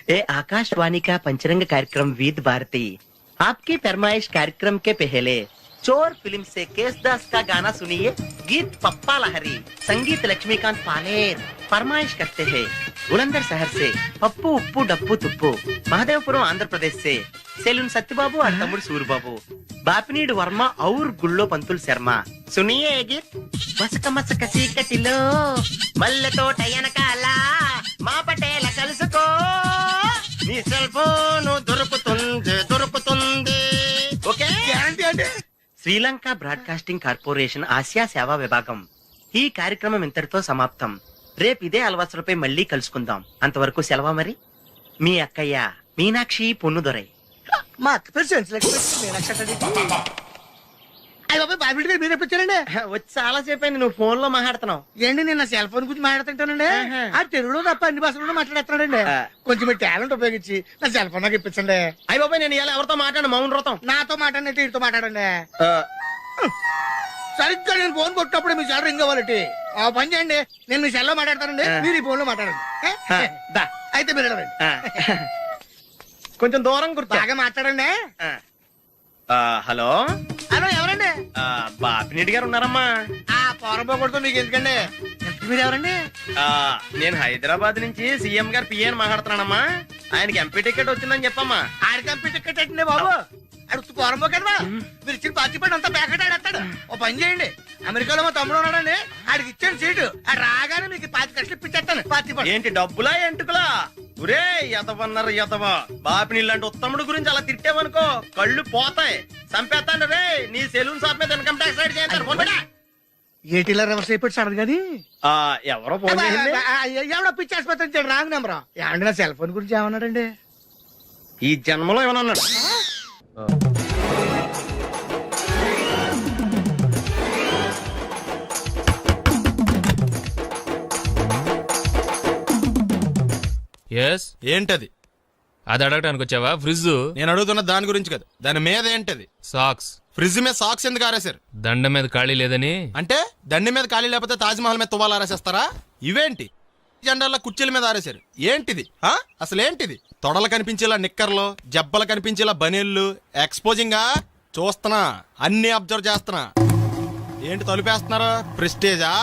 ए आकाशवाणी का पंचरंग कार्यक्रम विद भारती आपकी फरमाइश कार्यक्रम के पहले चोर फिल्म से केसदास का गाना सुनिए। गीत पप्पा लहरी, संगीत लक्ष्मीकांत पालेर। फरमाइश करते हैं बुलंदर शहर से पप्पू उप्पू डप्पू तुप्पू, महादेवपुरम आंध्र प्रदेश से सेलून सत्यबाबू और तमुड़ सूरबाबू, बापनीड वर्मा और गुल्लो पंतुल शर्मा। सुनिए ये गीत। मसक मसक सीकटिलो मल्ल तोट ఎనకాల మా పటేల కలుసుకో నీ సెల్ ఫోన్ దొరుకుతుంది ఓకే గ్యారంటీ అంటే శ్రీలంక బ్రాడ్కాస్టింగ్ కార్పొరేషన్ ఆసియా సేవా విభాగం ఈ కార్యక్రమం ఇంతటితో సమాప్తం. రేపు ఇదే అలవాసులపై మళ్ళీ కలుసుకుందాం. అంతవరకు సెలవా మరి. మీ అక్కయ్య మీనాక్షి పొన్నుదొరై. మా అక్క పేరు సెన్స్లెక్స్ మీరు ఎప్పుడండి వచ్చి చాలా సేపు అయింది. నువ్వు ఫోన్ లో మాట్లాడుతున్నావు ఏంటి? నేను నా సెల్ ఫోన్ గురించి మాట్లాడుతుంటానండి. ఆ తెలుగులో తప్ప అన్ని భాషల్లో మాట్లాడేస్తున్నాడండి. కొంచెం మీ టాలెంట్ ఉపయోగించి నా సెల్ ఫోన్ నాకు ఇప్పించండి. అయ్యి బాబాయ్, నేను ఇలా ఎవరితో మాట్లాడు? మౌన వ్రతం. నాతో మాట్లాడినట్టు వీటితో మాట్లాడండి. సరిగ్గా నేను ఫోన్ కొట్టినప్పుడు మీ సెల్ రింగ్ అవ్వాలంటే ఆ పని చేయండి. నేను మీ సెల్ లో మాట్లాడతానండి, మీరు ఈ ఫోన్ లో మాట్లాడండి. అయితే మీరు వెళ్ళండి. కొంచెం దూరం కూర్చో. బాగా మాట్లాడండి. హలో హలో, ఎవరండి? బాపినీటి గారు ఉన్నారమ్మా? ఆ పోరపోకూడదు మీకు ఎందుకండి. మీరు ఎవరండి? నేను హైదరాబాద్ నుంచి సీఎం గారు పిఏని మాట్లాడుతున్నానమ్మా. ఆయనకి ఎంపీ టికెట్ వచ్చిందని చెప్పమ్మా. ఆడికి ఎంపీ టికెట్ ఏంటండి బాబు? అడుగుతూ పోరంబో కదా. మీరు ఇచ్చిన పార్టీ పడి అంతా ప్యాకెట్ ఆడేస్తాడు. ఓ పని చేయండి, అమెరికాలో మా తమ్ముడు ఉన్నాడండి, ఆడికి ఇచ్చాను సీటు. ఆడు రాగానే మీకు 5 లక్షలు ఇప్పించేస్తాను పార్టీ పడి. ఏంటి డబ్బులా ఎంటుకులా? ఒరే ఎదవన్నారు ఎదవ. బాపిని ఇలాంటి ఉత్తముడు గురించి అలా తిట్టేవనుకో కళ్ళు పోతాయి. చంపేస్తాను రే. నీ సెలూన్ షాప్ మీద ఇన్కమ్ ట్యాక్స్ రైడ్ చేస్తాను. ఏటీలో రివర్స్ అయిపోయి సార్ కానీ ఎవరో ఫోన్ చేసింది. ఎవడో పిచ్చి ఆసుపత్రి రాంగ్ నెంబర్. ఏమండి నా సెల్ ఫోన్ గురించి ఏమన్నాడండి? ఈ జన్మలో ఏమన్నాడు? ఏంటది? అది అడగడానికి వచ్చావా? ఫ్రిడ్జ్. నేను అడుగుతున్న దాని గురించి కదా, దాని మీద ఏంటది? సాక్స్. ఫ్రిడ్జ్ మీద సాక్స్ ఎందుకు ఆరేశారు? దండ మీద ఖాళీ లేదని. అంటే దండి మీద ఖాళీ లేకపోతే తాజ్మహల్ మీద తువ్వాలు ఆరేసేస్తారా? ఇవేంటి జెండాల కుర్చీల మీద ఆరేశారు? ఏంటిది అసలు ఏంటిది? తొడలు కనిపించేలా నిక్కర్లు, జబ్బలు కనిపించేలా బనీళ్లు, ఎక్స్పోజింగ్ చూస్తున్నా, అన్ని అబ్జర్వ్ చేస్తున్నా. ఏంటి తలుపేస్తున్నారా? ప్రెస్టేజా?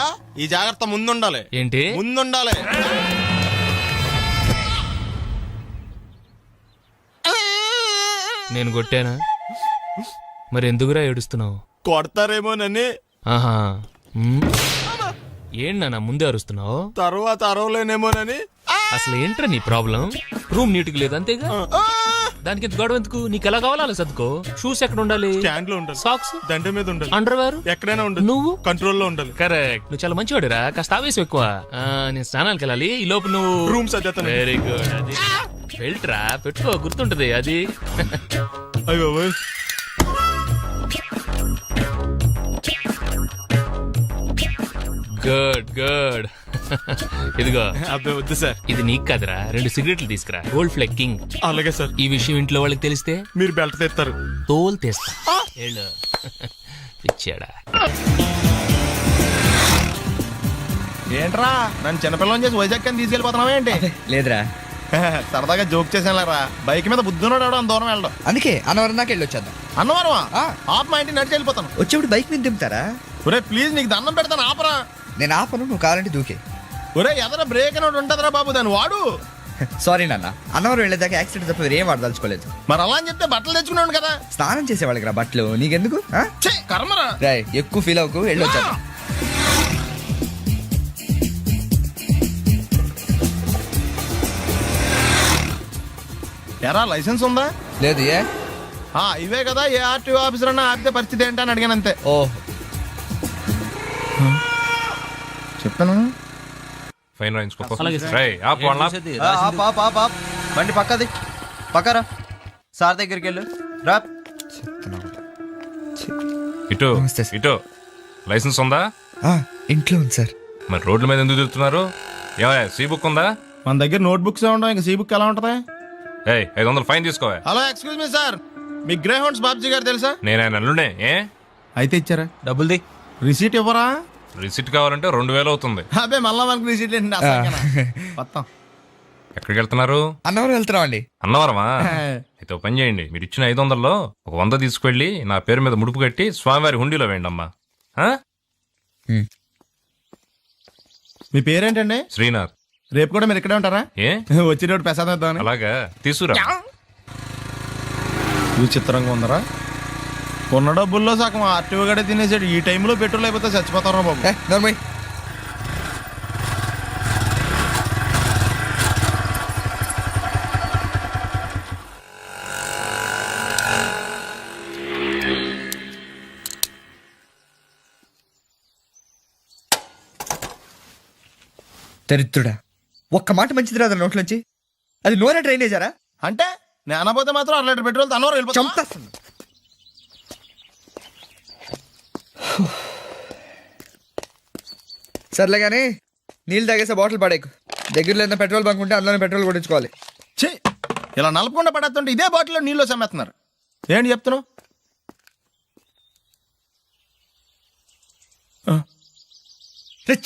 ఈ జాగ్రత్త ముందుండాలి. ఏంటి ముందుండాలి? నేను కొట్టానా? మరి ఎందుకురా ఏడుస్తున్నావు? కొడతారేమోనని. ఆహా, ఏంటి ముందే అరుస్తున్నావు? తర్వాత అరవలేనేమోనని. అసలు ఏంట్రా నీ ప్రాబ్లం? రూమ్ నీట్ గా లేదు అంతేగా, దానికి ఎంత గొడవ ఎందుకు? నీకు ఎలా కావాలో అలా సర్దుకో. షూస్ ఎక్కడ ఉండాలి? స్టాండ్ లో ఉండాలి. సాక్స్ దండ మీద ఉండాలి. అండర్వేర్ ఎక్కడైనా ఉండాలి. నువ్వు కంట్రోల్ లో ఉండాలి. కరెక్ట్. నువ్వు చాలా మంచివాడిరా. కాస్త ఆవేశం ఎక్కువ. నేను స్నానానికి వెళ్ళాలి, ఈ లోపు నువ్వు రూమ్ సర్దేస్తాను. Very good. అది బెల్ట్రా, పెట్టుకో, గుర్తుంటది అది. అయ్యో గుడ్ గుడ్. ఇదిగో. అబ్బాయి వద్దు సార్. ఇది నీకు కాదురా, 2 సిగరెట్లు తీసుకురా. Gold ఫ్లెగ్ king. అలాగే సార్. ఈ విషయం ఇంట్లో వాళ్ళకి తెలిస్తే మీరు బెల్ట్ తెస్తారు. తోలు తెస్తా. పిచ్చాడా? ఏంట్రా నన్ను చిన్నపిల్లని చేసి వైజాగ్ అని తీసుకెళ్ళిపోతున్నావా ఏంటి? లేదురా, సరదాగా జోక్ చేసానురా. బైక్ మీద బుద్ధున్నాడు అంత దూరం వెళ్ళడం. అందుకే అన్నవరం దాకా వెళ్ళి వచ్చేద్దాం. అన్నవరమా? ఆప్ మా ఇంటికి నడిచి వెళ్ళిపోతాను. వచ్చేప్పుడు బైక్ మీద దింపుతారా? ఒరే ప్లీజ్, నీకు దండం పెడతాను, ఆపరా. నేను ఆపను, నువ్వు కావాలంటే దూకే. ఒరే ఎదర బ్రేక్ అని ఉంటుందిరా బాబు, దాన్ని వాడు. సారీ నాన్న, అన్నవరం వెళ్ళేదాకా యాక్సిడెంట్ తప్ప ఏం వాడదలుచుకోలేదు. మరి అలా అని చెప్తే బట్టలు తెచ్చుకున్నాను కదా. స్నానం చేసేవాళ్ళకి రా బట్టలు, నీకెందుకు? కర్మరా. రాయ్, ఎక్కువ ఫీల్ అవ్వకు, వెళ్ళి వచ్చేద్దాం. ఎరా లైసెన్స్ ఉందా? లేదు. ఏ ఇవే కదా, ఏ ఆర్టీఓ ఆఫీసర్ అన్నా ఆపితే పరిస్థితి ఏంటని అడిగాను అంతే. ఓ చెప్తాను. ఫైన్ బండి పక్కది, పక్కరా. సార్ దగ్గరికి వెళ్ళు రా. ఇటు ఇటు. లైసెన్స్ ఉందా? ఇంట్లో ఉంది సార్. మరి రోడ్ల మీద ఎందుకు తిరుగుతున్నారు? ఏమయ్యా, సీ బుక్ ఉందా? మన దగ్గర నోట్ బుక్స్ ఉండవు, ఇంకా సీ బుక్ ఎలా ఉంటది? 500 ఫైన్ తీసుకోవా. హలో, ఎక్స్క్యూజ్ మీ సార్, మీ గ్రే హౌండ్స్ బాబ్జీ గారు తెలుసా? నేను ఆయన అల్లుడే. అయితే ఇచ్చారా? డబ్బుల్ది. రిసీట్ ఇవ్వరా? రిసిట్ కావాలంటే 2000 అవుతుంది. అదే మళ్ళా మనకు రిసీట్ మొత్తం ఎక్కడికి వెళ్తున్నారు? అన్నవరం వెళ్తున్నాం అండి. అన్నవరమా? అయితే ఒక పని చేయండి, మీరు ఇచ్చిన 500లో ఒక 100 తీసుకెళ్లి నా పేరు మీద ముడుపు కట్టి స్వామివారి హుండీలో వేయండి అమ్మా. ఆ? మీ పేరేంటండి? శ్రీనాథ్. రేపు కూడా మీరు ఇక్కడే ఉంటారా? ఏ వచ్చినప్పుడు ప్రసాదం ఇద్దామని. అలాగా, తీసుకురా. విచిత్రంగా ఉందరా, ఉన్న డబ్బుల్లో సగం ఆర్టీఓ గడే తినేసాడు. ఈ టైంలో పెట్రోల్ అయిపోతే చచ్చిపోతారా బాబు. నర్మయ్ దరిద్రుడా, ఒక్క మాట మంచిది రాదు నోట్లోంచి. అది నూనె డ్రైనేజారా? అంటే నేను అనబోతే మాత్రం 2 లీటర్ పెట్రోల్ అన్నవరం వెళ్ళిపోతాం. చంపేస్తుంది. సర్లే కానీ నీళ్ళు తాగేసే బాటిల్ పడేకు. దగ్గరలో ఏదైనా పెట్రోల్ బంక్ ఉంటే అందులోనే పెట్రోల్ కొట్టించుకోవాలి. ఛీ, ఇలా నలపకుండా పడేస్తుంటే ఇదే బాటిల్లో నీళ్ళు సమ్మేస్తున్నారు. ఏంటి చెప్తున్నావు?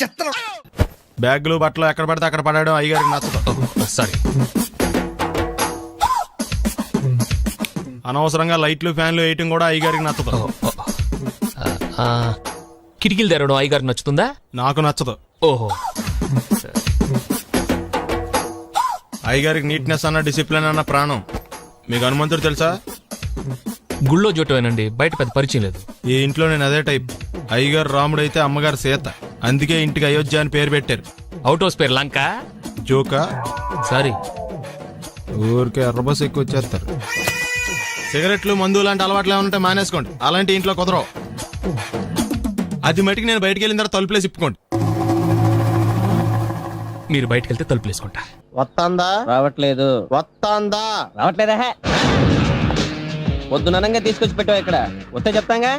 చెత్త బ్యాగులు బట్టలు ఎక్కడ పడితే అక్కడ పడడం అయ్యగారికి నచ్చదు. సారీ. అనవసరంగా లైట్లు ఫ్యాన్లు వేయటం కూడా అయ్యగారికి నచ్చదు. కిటికీలు తెరవడం అయ్యగారికి నచ్చుతుందా? నాకు నచ్చదు. ఓహో. అయ్యగారికి నీట్నెస్ అన్న డిసిప్లిన్ అన్న ప్రాణం. మీకు హనుమంతుడు తెలుసా? గుళ్ళో జోటమేనండి, బయట పెద్ద పరిచయం లేదు. ఈ ఇంట్లో నేను అదే టైప్. అయ్యగారు రాముడు అయితే అమ్మగారు సీత. అందుకే ఇంటికి అయోధ్య అని పేరు పెట్టారు. అవుట్ హౌస్ పేరు లంక. జోకా? సారీ. ఊరికే ఎర్రబస్ ఎక్కువ వచ్చేస్తారు. సిగరెట్లు మందు లాంటి అలవాట్లు ఏమంటే మానేసుకోండి. అలాంటి ఇంట్లో కుదరవు. అది మటుకు నేను బయటికి వెళ్ళిన తర్వాత తలుపులేసి ఇప్పుకోండి. మీరు బయటకు వెళ్తే తలుపులు వేసుకుంటా. వస్తాందా? రావట్లేదు. వస్తాందా? రావట్లేదా? పొద్దుననంగా తీసుకొచ్చి పెట్టావు ఇక్కడ. వస్తే చెప్తాంగా.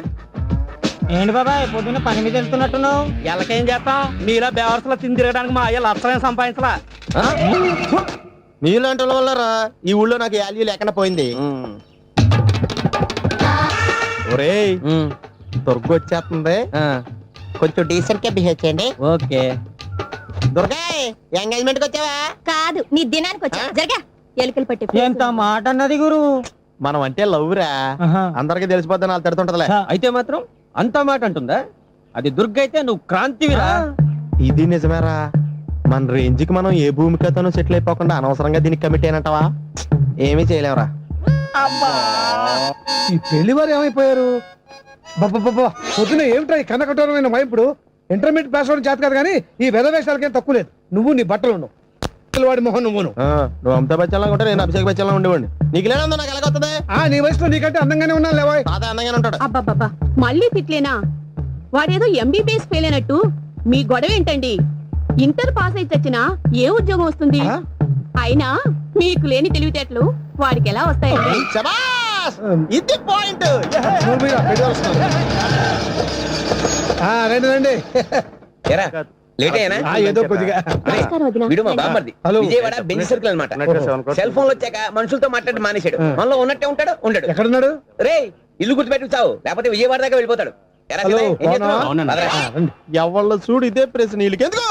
ఏంటి బాబాయ్ పొద్దున్న పని మీద వెళ్తున్నట్టున్నావు? ఎలాకేం చేస్తాం? మీలా బేవర్సలో తిని తిరగడానికి మా అయ్య లక్షలేం సంపాదించలా. మీలాంటి వాళ్ళ వల్లరా ఈ ఊళ్ళో నాకు వాల్యూ లేకుండా పోయింది. ఒరేయ్, దుర్గ వచ్చేస్తుంది, కొంచెం డీసెంట్ గా బిహేవ్ చేయండి. ఓకే. దుర్గా, ఎంగేజ్మెంట్ కి వచ్చావా? కాదు, నీ దినానికి వచ్చా. జరగా ఎలుకలు పట్టి ఎంత మాట అన్నది గురు. మనం అంటే లవ్ రా, అందరికి తెలిసిపోద్దని వాళ్ళు తిడుతుంటదిలే. అయితే మాత్రం అంత మాట అంటుందా? అది దుర్గ అయితే నువ్వు క్రాంతివిరా. ఇది నిజమేరా. మన రేంజ్ కి మనం ఏ భూమికతోనూ సెటిల్ అయిపోకుండా అనవసరంగా దీనికి కమిట్ అయినట్టవా? ఏమీ చేయలేవురా. ఈ పెళ్లి వారు ఏమైపోయారు? బాబా పొద్దున ఏమిటా ఈ కన్నకఠోరమైన వైపుడు? ఇంటర్మీడియట్ పాస్ అవడం చేత కాదు కానీ ఈ వెధవేషాలకేం తక్కువ లేదు. నువ్వు నీ బట్టలు ఉండవు, వాడి మొహం నువ్వును. నువ్వు అమితాబ్ బచ్చన్ లాగా ఉంటే నేను అభిషేక్ బచ్చన్ లాగా ఉండేవాడిని. నీకు లేనందో నాకు ఎలాగొస్తుంది? నీ వయసులో నీకంటే అందంగానే ఉన్నాను లేవా? తాత అందంగానే ఉంటాడు. అబ్బాబ్బా, మళ్ళీ తిట్లేనా? వాడేదో ఎంబీబీఎస్ ఫెయిల్ అయినట్టు మీ గొడవ ఏంటండి? ఇంటర్ పాస్ అయితే వచ్చినా ఏ ఉద్యోగం వస్తుంది? అయినా మీకు లేని తెలివితేటలు వాడికి ఎలా వస్తాయండి? శభాష్! ఇది పాయింట్. రండి రండి. లేట్ అయినా ఏదో కొద్దిగా. నమస్కారం వదినా. వీడు మా బామ్మర్ది. హలో. విజయవాడ బెంజ్ సర్కిల్ అన్నమాట. సెల్ ఫోన్ వచ్చాక మనుషులతో మాట్లాడి మానేశాడు. మనలో ఉన్నట్టే ఉంటాడు, ఉండడు. ఎక్కడున్నాడు? రే, ఇల్లు గుర్తుపెట్టి చావు, లేకపోతే విజయవాడ దాకా వెళ్ళిపోతాడు. ఎరా హలో, శివయ్య, ఏం చేస్తున్నావ్? బాగున్నా? పదరా. రండి. ఎవళ్ళ చూడు ఇదే ప్రశ్న. వీళ్ళకి ఎందుకు?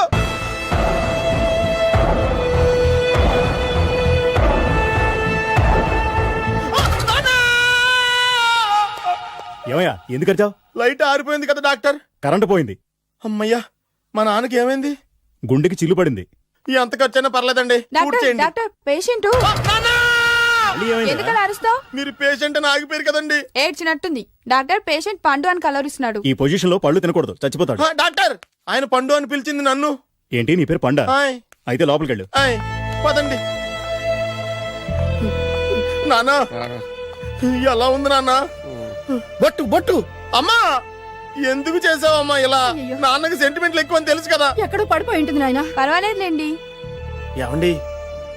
ఏమయ్యా ఎందుకు వచ్చావు? లైట్ ఆరిపోయింది కదా డాక్టర్. కరెంటు పోయింది. అమ్మయ్యా, మా నాన్నకి ఏమైంది? గుండెకి చిల్లు పడింది. ఎంత ఖర్చైనా పర్లేదండి, పూర్తి చేయండి. డాక్టర్, పేషెంట్ మళ్ళీ ఏమైందిరా? ఎందుకలా అరుస్తావు? మీరు పేషెంట్ అని ఆగిపోయారు కదండి. ఏడ్చినట్టుంది. డాక్టర్ పేషెంట్ పండు అని కలవరిస్తున్నాడు. ఈ పొజిషన్ లో పళ్ళు తినకూడదు, చచ్చిపోతాడు. డాక్టర్, ఆయన పండు అని పిలిచింది నన్ను. ఏంటి నీ పేరు పండా? ఆయ్, అయితే లోపలికి వెళ్ళు. ఆయ్, పదండి. నానా, ఎలా ఉంది నాన్న? బట్టు బట్టు. అమ్మా, ఎందుకు చేసావమ్మా ఇలా? నాన్నకి సెంటిమెంట్లు ఎక్కువ అని తెలుసు కదా. ఎక్కడో పడిపోయి ఉంటుంది నాయన. పర్వాలేదులేండి. ఏమండి,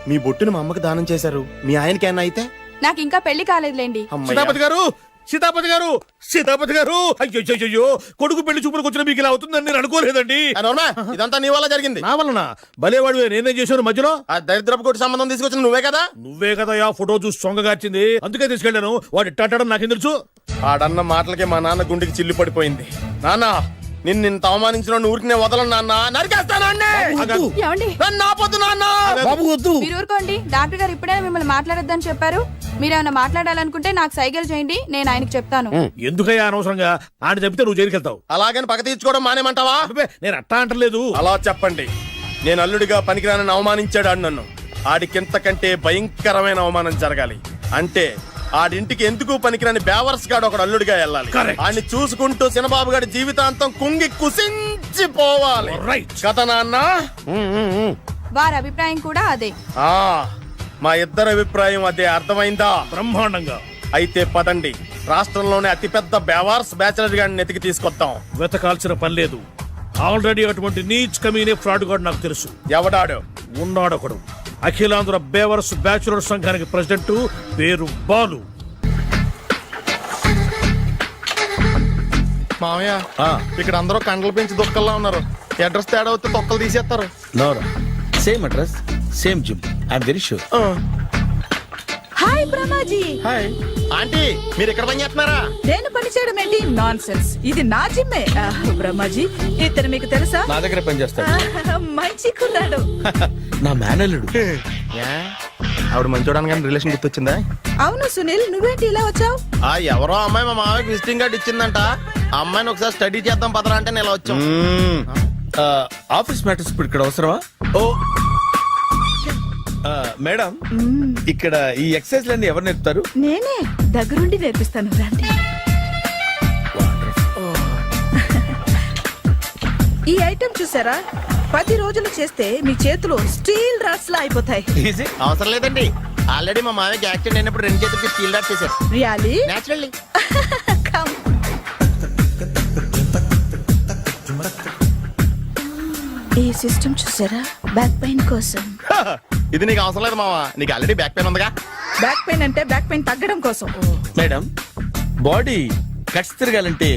మీ బొట్టును మా అమ్మకి దానం చేశారు, మీ ఆయనకి ఏమన్నా అయితే? నాకు ఇంకా పెళ్లి కాలేదులేండి. సీతాపతి గారు, సీతాపతి గారు, సీతాపతి గారు, అయ్యో కొడుకు పెళ్లి చూపులకు వచ్చిన మీకు ఇలా అవుతుందని నేను అనుకోలేదండి. అవునా, ఇదంతా నీ వల్ల జరిగింది. నా వలన భలేవాడు నేనేం చేశాను మధ్యలో? ఆ దరిద్రపు కొట్టి సంబంధం తీసుకొచ్చిన నువ్వే కదా. నువ్వే కదా ఆ ఫోటో చూసి సొంగగార్చింది, అందుకే తీసుకెళ్ళాను. వాడు ఇట్టాడని నాకేం తెలుసు? ఆడన్న మాటలకే మా నాన్న గుండెకి చిల్లు పడిపోయింది. నాన్న, నిన్ను ఇంత అవమానించిన ఊరికి నేను వదలను నాన్న, నరికేస్తాను అన్నే. ఏమండి నన్ను ఆపొద్దు నాన్న. బాబు వద్దు. మీరు ఊరుకోండి. డాక్టర్ గారు ఇప్పుడే మిమ్మల్ని మాట్లాడొద్దని చెప్పారు. మీరేమైనా మాట్లాడాలనుకుంటే నాకు సైకిల్ చేయండి, నేను ఆయనకి చెప్తాను. ఎందుకయ్యా అనవసరంగా ఆయన చెప్తే నువ్వు జైలుకెళ్తావు. అలాగని పక్క తీర్చుకోవడం మానేమంటావా? అబ్బే, నేను అట్టా అంటలేదు. అలా చెప్పండి. నేను అల్లుడిగా పనికిరానని అవమానించాడు ఆడు నన్ను. ఆడికింతకంటే భయంకరమైన అవమానం జరగాలి. అంటే ఆడింటికి ఎందుకు పనికిరాని బేవర్స్ గాడు ఒకడు అల్లుడిగా వెళ్ళాలి. Correct. ఆడిని చూసుకుంటూ చిన్నబాబు గారి జీవితాంతం కుంగి కుసించిపోవాలి. Right. కదా నాన్న? వారి అభిప్రాయం కూడా అదే. ఆ, మా ఇద్దరి అభిప్రాయం అదే. అర్థమైందా? బ్రహ్మాండంగా. అయితే పదండి, రాష్ట్రంలోనే అతిపెద్ద బేవార్స్ బ్యాచిలర్ గాడిని ఎతికి తీసుకొద్దాం. వెతకాల్సిన పని లేదు. ఆల్రెడీ అటువంటి నీచ్ కమీనే ఫ్రాడ్ గాడు నాకు తెలుసు. ఎవడాడు? ఉన్నాడొకడు. అఖిలాంధ్ర బేవర్స్ బ్యాచులర్ సంఘానికి ప్రెసిడెంట్, పేరు బాలు. మామయ్య, ఇక్కడ అందరూ కండలు పెంచి దుక్కల్లా ఉన్నారు. అడ్రస్ తేడా వస్తే తొక్కలు తీసేస్తారు. నోరా same address, same gym. I'm very sure. Hi Brahmaji. Hi aunty, మీరు ఇక్కడ పని చేస్తున్నారా? నేను పని చేయడం ఏంటి? Nonsense. ఇది నా జిమ్మే. బ్రహ్మాజీ, ఇతను మీకు తెలుసా? నా దగ్గర పని చేస్తాడు. మంచి కుర్రాడు. నా మేనల్లుడు. ఆవిడ మంచోడానికి కానీ రిలేషన్ గుర్తొచ్చిందా? అవును సునీల్, నువ్వేంటి ఇలా వచ్చావు? ఆ ఎవరో అమ్మాయి మా మామయ్యకి విజిటింగ్ కార్డ్ ఇచ్చిందంట. ఆ అమ్మాయిని ఒకసారి స్టడీ చేద్దాం పదరా అంటే నేను ఇలా వచ్చాం. ఆఫీస్ మ్యాటర్స్ ఇప్పుడు ఇక్కడ అవసరమా? ఓ మేడం, ఇక్కడ ఈ ఎక్సర్సైజ్ లన్నీ ఎవరు నేర్పుతారు? నేనే దగ్గరుండి నేర్పిస్తాను, రండి. ఈ ఐటెం చూసారా? 10 రోజులు చేస్తే మీ చేతులు స్టీల్ రాట్స్ లా అయిపోతాయి. ఈజీ. అవసరం లేదండి, ఆల్రెడీ మా మామయ్యకి యాక్సిడెంట్ అయినప్పుడు 2 చేతులకి స్టీల్ డాట్ చేశారు. రియాలీ? నేచురల్లీ. కమ్. ఈ సిస్టమ్ చూసారా? బ్యాక్ పెయిన్ కోసం. ఇది నీకు అవసరం లేదు మావా, నీకు ఆల్రెడీ బ్యాక్ పెయిన్ ఉందిగా. బ్యాక్ పెయిన్ అంటే బ్యాక్ పెయిన్ తగ్గడం కోసం. మేడం, బాడీ కట్స్ తిరగాలంటే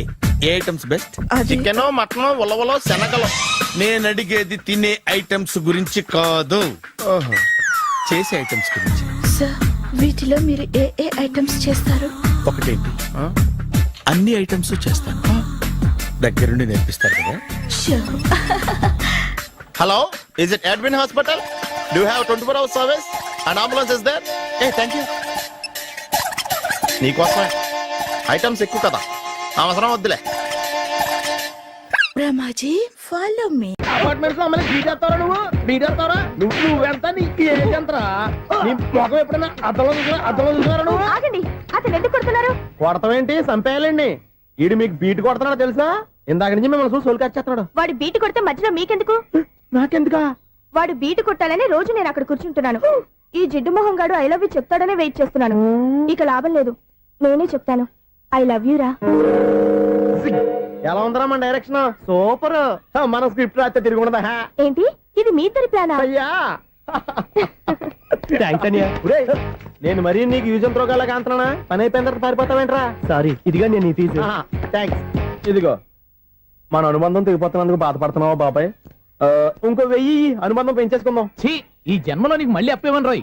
ఏ ఐటమ్స్ బెస్ట్? చికెన్, మటన్, ఉలవలో, శనగలు. నేను అడిగేది తినే ఐటమ్స్ గురించి కాదు, చేసే ఐటమ్స్ గురించి. సార్, వీటిలో మీరు ఏ ఏ ఐటమ్స్ చేస్తారు? ఒకటేంటి, అన్ని ఐటమ్స్ చేస్తాను. దగ్గరుండి నేర్పిస్తారు కదా. Hello, is it admin hospital? Do you have 24 hours service and ambulance is there? ఏ థ్యాంక్ యూ. నీకోసమే ఐటమ్స్ ఎక్కువ కదా, అవసరం వద్దులే. Brahmaji, follow me. అపార్ట్మెంట్స్ లో అమ్మని బీటేస్తారా? నువ్వెంత నీకు ఏంటంతరా? నీ మొఖం ఎప్పుడైనా అద్దంలో చూసారా నువ్వు? ఆగండి, అతను ఎందుకు కొడుతున్నారు? కొడతావేంటి? చంపేయాలండి. ఈడు మీకు బీట్ కొడుతున్నాడు తెలుసా? ఇందాక నుంచి మిమ్మల్ని చూసి సోల్కి వచ్చేస్తున్నాడు. వాడు బీటు కొడితే మధ్యలో మీకెందుకు? నాకెందుకా? వాడు బీటు కొట్టాలని రోజు నేను అక్కడ కూర్చుంటున్నాను. ఈ జిడ్డు మొహం గాడు ఐ లవ్ యూ చెప్తాడనే వెయిట్ చేస్తున్నాను. ఇక లాభం లేదు, నేనే చెప్తాను. ఐ లవ్ యూ రా. ఎలా ఉందరా మన డైరెక్షన్? సూపర్. మన స్క్రిప్ట్ రాస్తే తిరిగి ఉండదా? ఏంటి ఇది మీ ఇద్దరి ప్లానా? అయ్యా థ్యాంక్స్ అనియా. నేను మరీ నీకు యూజ్ అండ్ త్రోగాలా కాంతనా? పని అయిపోయిన తర్వాత పారిపోతావేంట్రా? సారీ, ఇదిగా నేను తీసి. థ్యాంక్స్. ఇదిగో, మన అనుబంధం తెగిపోతున్నందుకు బాధపడుతున్నావా బాబాయ్? ఇంకో 1000 అనుబంధం పెంచేసుకుందాం. ఈ జన్మలో నీకు మళ్ళీ అప్పేమని రాయి.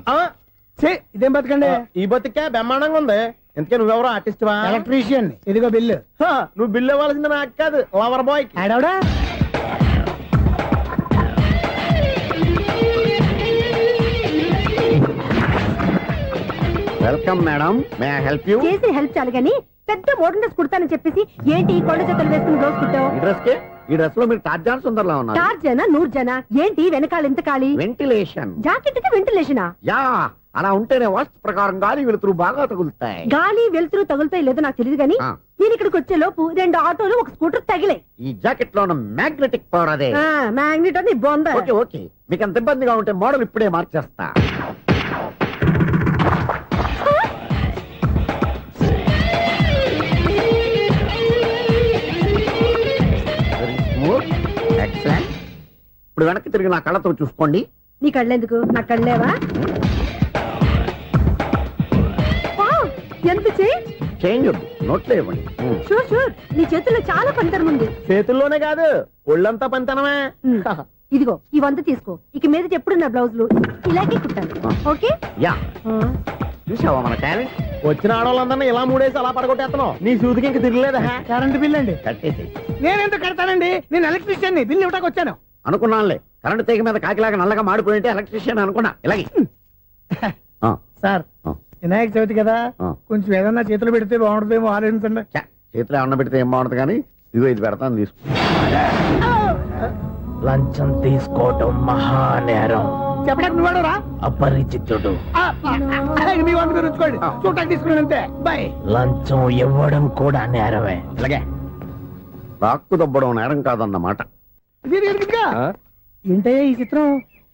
ఇదేం బతకండి? ఈ బతికే బ్రహ్మాండంగా ఉంది. ఎందుకే నువ్వెవరో ఆర్టిస్ట్ వా? ఎలక్ట్రీషియన్. ఇదిగో బిల్లు. నువ్వు బిల్లు ఇవ్వాల్సింది నాకు కాదు, లవర్ బాయ్. ఆడవడా? Welcome madam, may I help you? చేసి హెల్ప్ చాలు గాని పెద్ద మోడల్ డ్రెస్ కుడతానని చెప్పేసి ఏంటి ఈ కొండ జతలు వేసుకుని రోజు కుట్టావు? ఈ డ్రెస్ లో మీరు టార్జాన్ సుందర్లా ఉన్నారు. టార్జనా 100 జన ఏంటి వెనకాల ఎంత ఖాళీ? వెంటిలేషన్. జాకెట్ కి వెంటిలేషనా? యా, అలా ఉంటేనే వాస్తు ప్రకారం గాలి వెలుతురు బాగా తగులుతాయి. గాలి వెలుతురు తగులుతాయి లేదో నాకు తెలియదు గాని నేను ఇక్కడికి వచ్చే లోపు 2 ఆటోలు ఒక స్కూటర్ తగిలే. ఈ జాకెట్ లో ఉన్న మ్యాగ్నెటిక్ పవర్ అదే. మ్యాగ్నెట్ అని బొంద. ఓకే ఓకే, మీకు అంత ఇబ్బందిగా ఉంటే మోడల్ ఇప్పుడే మార్చేస్తా. ఎక్సలెంట్. ఇప్పుడు వెనక్కి తిరిగి నా కళ్ళతో చూసుకోండి. నీ కళ్ళెందుకు? నా కళ్ళేవా? ఎంత చేంజ్ నోట్లో ఇవ్వండి. షూర్ షూర్, నీ చేతుల్లో చాలా పనితనం ఉంది. చేతుల్లోనే కాదు, ఒళ్ళంతా పనితనమే. ఇదిగో ఈ 100 తీసుకో. ఇక మీద ఎప్పుడు నా బ్లౌజులు ఇలాగే కుట్టాను. ఓకే? యా, చూసావా మన టాలెంట్? వచ్చిన ఆడవాళ్ళందరినీ ఇలా మూడేసి అలా పడగొట్టేస్తున్నావు నీ సూదికి ఇంక తిరగలేదా కరెంట్ బిల్ అండి కట్టేసి నేనెందుకు కడతానండి, నేను ఎలక్ట్రీషియన్ ని బిల్ ఇవ్వడానికి వచ్చాను. అనుకున్నానులే కరెంట్ తీగ మీద కాకిలాగా నల్లగా మాడిపోయింటే ఎలక్ట్రీషియన్ అనుకున్నా ఇలాగే సార్ వినాయక చవితి కదా, కొంచెం ఏదన్నా చేతులు పెడితే బాగుంటుందేమో ఆలోచించండి. చేతిలో అన్న పెడితే ఏం బాగుంటుంది కానీ ఇదిగో ఇది పెడతాను తీసుకో. లంచం తీసుకోవటం మహానేరం, చెప్పడానికి నువ్వాడరా అపరిచితుడు. మీ వంట మీరు ఉంచుకోండి, చూడటానికి తీసుకున్నాను అంతే. బాయ్. లంచం ఇవ్వడం కూడా నేరమే. ఇలాగే రాక్కు దబ్బడం నేరం కాదన్నమాట. ఏంటయ్యా ఈ చిత్రం?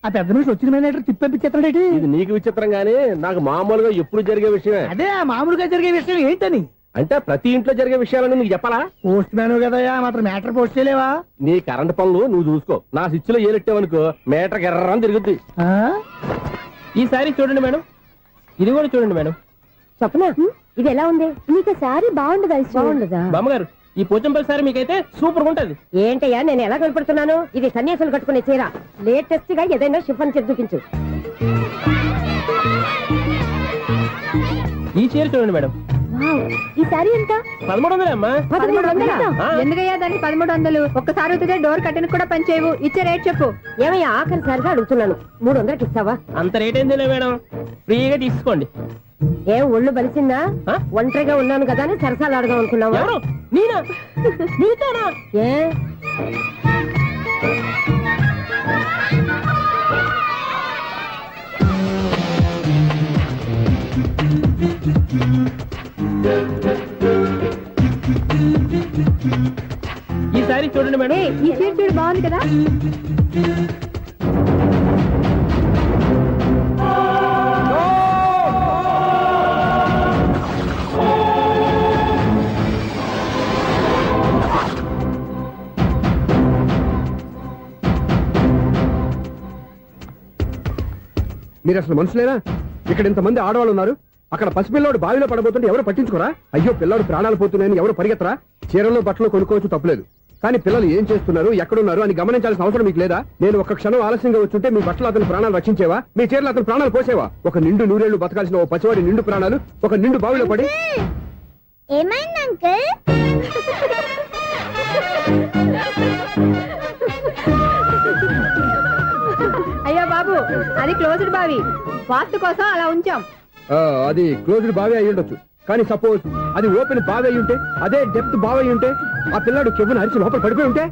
ఆ పెద్ద నుంచి వచ్చిన మేనేటర్ తిప్పించేస్తాడేటి? ఇది నీకు విచిత్రం గానీ నాకు మామూలుగా ఎప్పుడు జరిగే విషయమే. అదే మామూలుగా జరిగే విషయం ఏంటని? అంటే ప్రతి ఇంట్లో జరిగే విషయాలను నీకు చెప్పాలా? పోస్ట్ మ్యాన్ కదయ్యా, మాత్రం మ్యాటర్ పోస్ట్ చేయలేవా? నీ కరెంట్ పనులు నువ్వు చూసుకో, నా స్విచ్ లో ఏలెట్టావనుకో మీటర్ ఎర్రని తిరుగుద్ది. ఈసారి చూడండి మేడం, ఇది కూడా చూడండి మేడం. చెప్పనా ఇది ఎలా ఉంది? నీకు సారీ బాగుండదా? బాగుండదా బామ్మగారు, ఈ పోచంపల్లి సారీ మీకైతే సూపర్ ఉంటది. ఏంటయ్యా నేను ఎలా కనపడుతున్నాను? ఇది సన్యాసులు కట్టుకునే చీర. లేటెస్ట్ గా ఏదైనా షిఫన్ చేసి చూపించు. ఈ చీర చూడండి మేడం. ఈ సారీ ఎంత? 1300 అమ్మా. 1300? ఎందుకయ్యా దాన్ని 1300? ఒక్కసారి వచ్చితే డోర్ కట్టిన కూడా పనిచేయవు. ఇచ్చే రేట్ చెప్పు. ఏమయ్యా ఆఖరిసారిగా అడుగుతున్నాను, 300కి ఇస్తావా? అంత రేట్ ఏంది మేడం, ఫ్రీగా తీసుకోండి. ఏం ఒళ్ళు బలిసిందా? ఒంటరిగా ఉన్నాను కదా అని సరసాలు అడదాం అనుకున్నావా? ఎవరు? నేనా? నీతోనా? ఏ ఈ సారీ చూడండి మేడం. ఈ చీర చూడు బాగుంది కదా. మీరు అసలు మనుషులేనా? ఇక్కడ ఇంతమంది ఆడవాళ్ళు ఉన్నారు, అక్కడ పసిపిల్లాడు బావిలో పడబోతుంటే ఎవరు పట్టించుకోరా? అయ్యో పిల్లాడు ప్రాణాలు పోతున్నాయని ఎవరు పరిగెత్తరా? చీరల్లో బట్టలు కొనుక్కోవచ్చు తప్పలేదు, కానీ పిల్లలు ఏం చేస్తున్నారు, ఎక్కడున్నారు అని గమనించాల్సిన అవసరం మీకు లేదా? నేను ఒక్క క్షణం ఆలస్యంగా వచ్చుంటే మీ బట్టలు అతని ప్రాణాలు రక్షించేవా? మీ చీరలు అతని ప్రాణాలు పోసేవా? ఒక నిండు నూరేళ్లు బతకాల్సిన ఓ పసివాడి నిండు ప్రాణాలు ఒక నిండు బావిలో పడి. ఏమైంది అంకుల్? అయ్యో బాబు, అది క్లోజ్డ్ బావి, వాస్తు కోసం అలా ఉంచాం. అది క్లోజ్డ్ బావి అయి ఉండొచ్చు, కానీ సపోజ్ అది ఓపెన్ బావి అయి ఉంటే, అదే డెప్త్ బావి అయి ఉంటే, ఆ పిల్లాడు చెవును అరిచి లోపల పడిపోయి ఉంటే?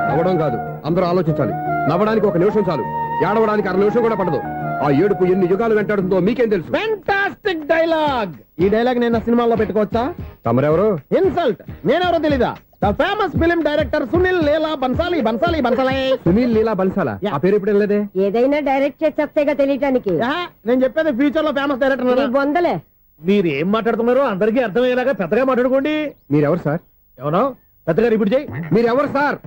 నవ్వడం కాదు, అందరూ ఆలోచించాలి. నవ్వడానికి 1 నిమిషం చాలు, ఏడవడానికి 1/2 నిమిషం కూడా పడదు. ఆ ఏడుపు ఎన్ని యుగాలు వెంటాడుతుందో మీకేం తెలుసు? Fantastic dialogue. ఈ డైలాగ్ నేను సినిమాలో పెట్టుకోవచ్చా? తమరెవరు? ఇన్సల్ట్. నేనెవరో తెలీదా? The famous film director Sunil Leela Bansali. Bansali Bansali Sunil Leela బన్సాలా? ఆ పేరు ఇప్పుడు లేదే. ఏదైనా డైరెక్ట్ చేసి చెప్తేగా తెలియటానికి. నేను చెప్పేది ఫ్యూచర్ లో ఫేమస్ డైరెక్టర్. బొందలే. మీరు ఏం మాట్లాడుతున్నారో అందరికీ అర్థమయ్యేలాగా పెద్దగా మాట్లాడుకోండి. మీరెవరు సార్? ఎవరో పెద్దగా రిపీట్ చేయి. మీరెవరు సార్?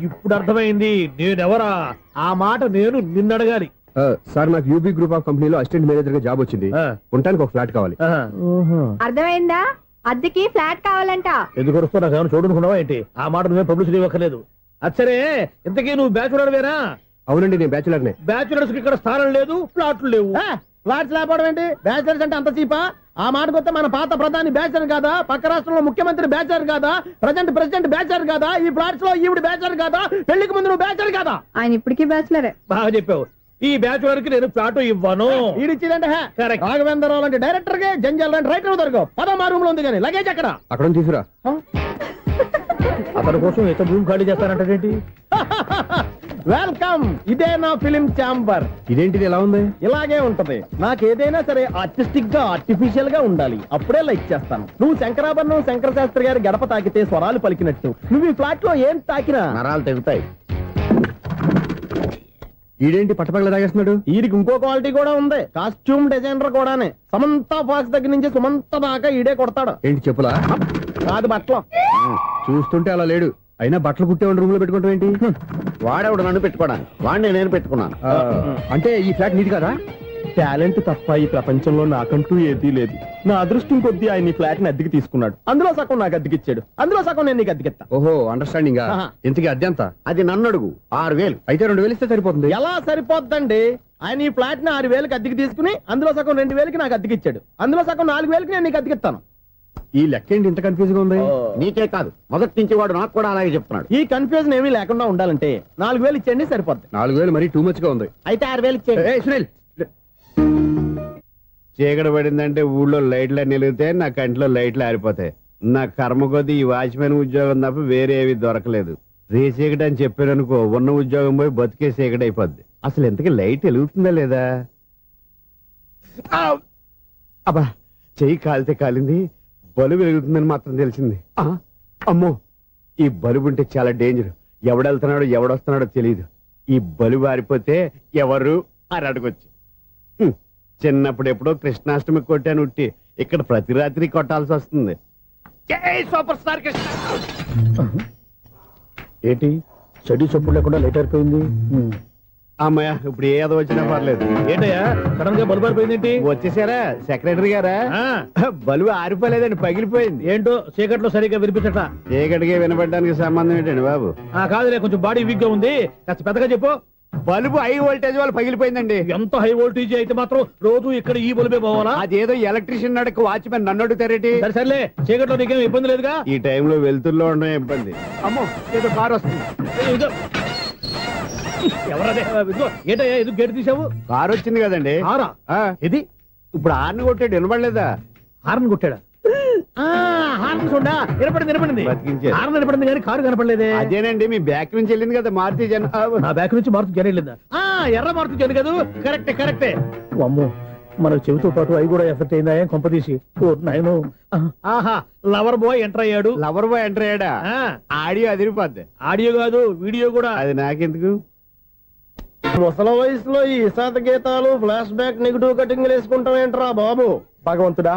ఇప్పుడు అర్థమైంది నేనెవరా. ఆ మాట నేను నిన్ను అడగాలి. సార్, నాకు యూబీ గ్రూప్ ఆఫ్ కంపెనీలో అసిస్టెంట్ మేనేజర్ గా జాబ్ వచ్చింది. ఉండటానికి ఒక ఫ్లాట్ కావాలి. అర్థమైందా? అద్దెకి ఫ్లాట్ కావాలంట. ఎందుకు వస్తున్నా నాకు ఏమైనా చూడనుకున్నావా ఏంటి? ఆ మాట నువ్వే పబ్లిసిటీ ఇవ్వక్కర్లేదు. అచ్చరే, ఇంతకీ నువ్వు బ్యాచులర్ వేరా? అవునండి, నేను బ్యాచులర్నే. బ్యాచులర్స్ కి ఇక్కడ స్థానం లేదు, ఫ్లాట్లు లేవు. ఫ్లాట్స్ లేకపోవడం ఏంటి? బ్యాచులర్స్ అంటే అంత చీపా? ఆ మాటకొస్తే మన పాత ప్రధాని బ్యాచర్ కాదా? పక్క రాష్ట్రంలో ముఖ్యమంత్రి బ్యాచర్ కాదా? ప్రెసిడెంట్ బ్యాచర్ కాదా? ఈ ఫ్లాట్స్ లో ఈవిడ బ్యాచర్ కాదా? పెళ్లికి ముందు నువ్వు బ్యాచర్ కాదా? ఆయన ఇప్పటికీ బ్యాచులరే. బాగా చెప్పావు. ఈ బ్యాచులర్ కి నేను ఫ్లాట్ ఇవ్వను. ఈడిచ్చిందంటే రాఘవేంద్రరావు లాంటి డైరెక్టర్ కి, జంజల్ లాంటి రైటర్ దొరకవు. 10వ రూమ్ లో ఉంది కానీ లగేజ్ అక్కడ. అక్కడ తీసుకురా. అతని కోసం ఎంత రూమ్ ఖాళీ చేస్తానంటే వెల్కమ్. ఇదే నా ఫిలిం ఛాంబర్. ఇదేంటిది ఎలా ఉంది? ఇలాగే ఉంటది. నాకేదైనా సరే ఆర్టిస్టిక్ గా, ఆర్టిఫిషియల్ గా ఉండాలి, అప్పుడే లైక్ చేస్తాను. నువ్వు శంకరాభరణం శంకర శాస్త్రి గారి గడప తాకితే స్వరాలు పలికినట్టు నువ్వు ఈ ఫ్లాట్ లో ఏం తాకినా నరాలు తెగుతాయి. ఈడేంటి పట్టపగల తాగేస్తున్నాడు? వీడికి ఇంకో క్వాలిటీ కూడా ఉంది. కాస్ట్యూమ్ డిజైనర్ కూడానే. సమంత ఫాక్స్ దగ్గర నుంచి సుమంత దాకా ఈడే కొడతాడు. ఏంటి చెప్పులా? కాదు, బట్టలు. చూస్తుంటే అలా లేడు. అయినా బట్టలు కుట్టేవాడి రూమ్ లో పెట్టుకుంటాం ఏంటి? వాడేవాడు నన్ను పెట్టుకోవడానికి, వాడిని నేను పెట్టుకున్నాను. అంటే ఈ ఫ్లాట్ నీది కదా? టాలెంట్ తప్ప ఈ ప్రపంచంలో నాకంటూ ఏదీ లేదు. నా అదృష్టం కొద్దీ ఆయన ఈ ఫ్లాట్ ని అద్దెకి తీసుకున్నాడు. అందులో సగం నాకు అద్దెకిచ్చాడు, అందులో సగం నేను నీకు అద్దెకిస్తా. ఓహో అండర్స్టాండింగ్. ఆహా. ఇంతకీ అద్దె ఎంత? అది నన్ను అడుగు. 6,000 అయితే 2,000 ఇస్తే సరిపోతుంది. ఎలా సరిపోద్దండి? ఆయన ఈ ఫ్లాట్ ని 6,000కి అద్దెకి తీసుకుని అందులో సగం 2,000కి నాకు అద్దెకిచ్చాడు, అందులో సగం 4,000కి నేను నీకు అద్దెకిస్తాను. ఈ లెక్క ఏంటి ఇంత కన్ఫ్యూజ్ గా ఉంది? నీకే కాదు, మొదటి నుంచి వాడు నాకు కూడా అలాగే చెప్తున్నాడు. ఈ కన్ఫ్యూజన్ ఏమీ లేకుండా ఉండాలంటే 4,000 ఇచ్చేయండి సరిపోద్ది. 4,000 మరీ టూ మచ్ గా ఉంది. అయితే 6,000 ఇచ్చేయండి. ఏయ్, సునీల్ చీకటి పడిందంటే ఊళ్ళో లైట్లు నిలిగితే నా కంటిలో లైట్లు ఆరిపోతాయి. నా కర్మ కొద్దీ ఈ వాచ్మెన్ ఉద్యోగం తప్ప వేరే ఏవి దొరకలేదు. రేచీకటి అని చెప్పారనుకో, ఉన్న ఉద్యోగం పోయి బతికే చీకటి అయిపోద్ది. అసలు ఇంతకీ లైట్ వెలుగుతుందా లేదా? అబ్బా, చెయ్యి కాలితే కాలింది, బలుబు వెలుగుతుందని మాత్రం తెలిసింది. అమ్మో, ఈ బలుబు ఉంటే చాలా డేంజర్. ఎవడెళ్తున్నాడో ఎవడొస్తున్నాడో తెలియదు. ఈ బలుబు ఆరిపోతే ఎవరు అని అడగొచ్చు. చిన్నప్పుడు ఎప్పుడో కృష్ణాష్టమి కొట్టాను ఉట్టి, ఇక్కడ ప్రతి రాత్రి కొట్టాల్సి వస్తుంది. జై సూపర్ స్టార్ కృష్ణ. ఏంటి చెడు చప్పుడు లేకుండా లేట్ అయిపోయింది? అమ్మయ్య, ఇప్పుడు ఏదో వచ్చినా పర్లేదు. ఏంటయ్యా సడన్ గా బలుపు అయిపోయింది ఏంటి? వచ్చేసారా సెక్రటరీ గారా? బలుబు ఆరిపోలేదండి, పగిలిపోయింది. ఏంటో చీకట్లో సరిగ్గా వినిపించట. చీకటికి వినపడడానికి సంబంధం ఏంటండి బాబు? కాదులే, కొంచెం బాడీ వీక్ గా ఉంది, కాస్త పెద్దగా చెప్పు. బల్బు హై వోల్టేజ్ వాళ్ళు పగిలిపోయిందండి. ఎంత హై వోల్టేజ్ అయితే మాత్రం రోజు ఇక్కడ ఈ బల్బే పోవాలా? అదేదో ఎలక్ట్రీషియన్ నడక వాచ్మెన్ నన్ను అడుగుతారేటి? సరే సర్లే, చీకట్లో నీకేం ఇబ్బంది లేదుగా? ఈ టైంలో వెళ్తుల్లో ఉండడం ఇబ్బంది. అమ్మో, ఏదో కారు వస్తుంది. ఇదిగో. ఎవరదే? ఇదిగో, ఏంటయ్యా ఇది గేట్ తీసావు? కారు వచ్చింది కదండి. కారా? ఇది ఇప్పుడు హార్న్ కొట్టాడు, వినపడలేదా? హార్న్ కొట్టాడా? హార్న్ చూడా వినపడింది. బతికించాడు. హార్న్ వినపడింది కానీ కారు కనపడలేదే. అదేనండి, మీ బ్యాక్ నుంచి వెళ్ళింది కదా మారుతి జన. నా బ్యాక్ నుంచి మారుతి జన వెళ్ళిందా? ఎర్ర మారుతి జన కదా. కరెక్టే. అమ్మో, మన చెవితో పాటు అవి కూడా ఎఫెక్ట్ అయిందా కొంపదీసి? నాయను. ఆహా, లవర్ బాయ్ ఎంటర్ అయ్యాడు. లవర్ బాయ్ ఎంటర్ అయ్యాడా? ఆడియో అదిరిపోద్ది. ఆడియో కాదు, వీడియో కూడా. అది నాకెందుకు? ముసల వయసులో ఈ ఇసాత గీతాలు, ఫ్లాష్ బ్యాక్, నెగిటివ్ కటింగ్ వేసుకుంటాం ఏంట్రా బాబు? భగవంతుడా,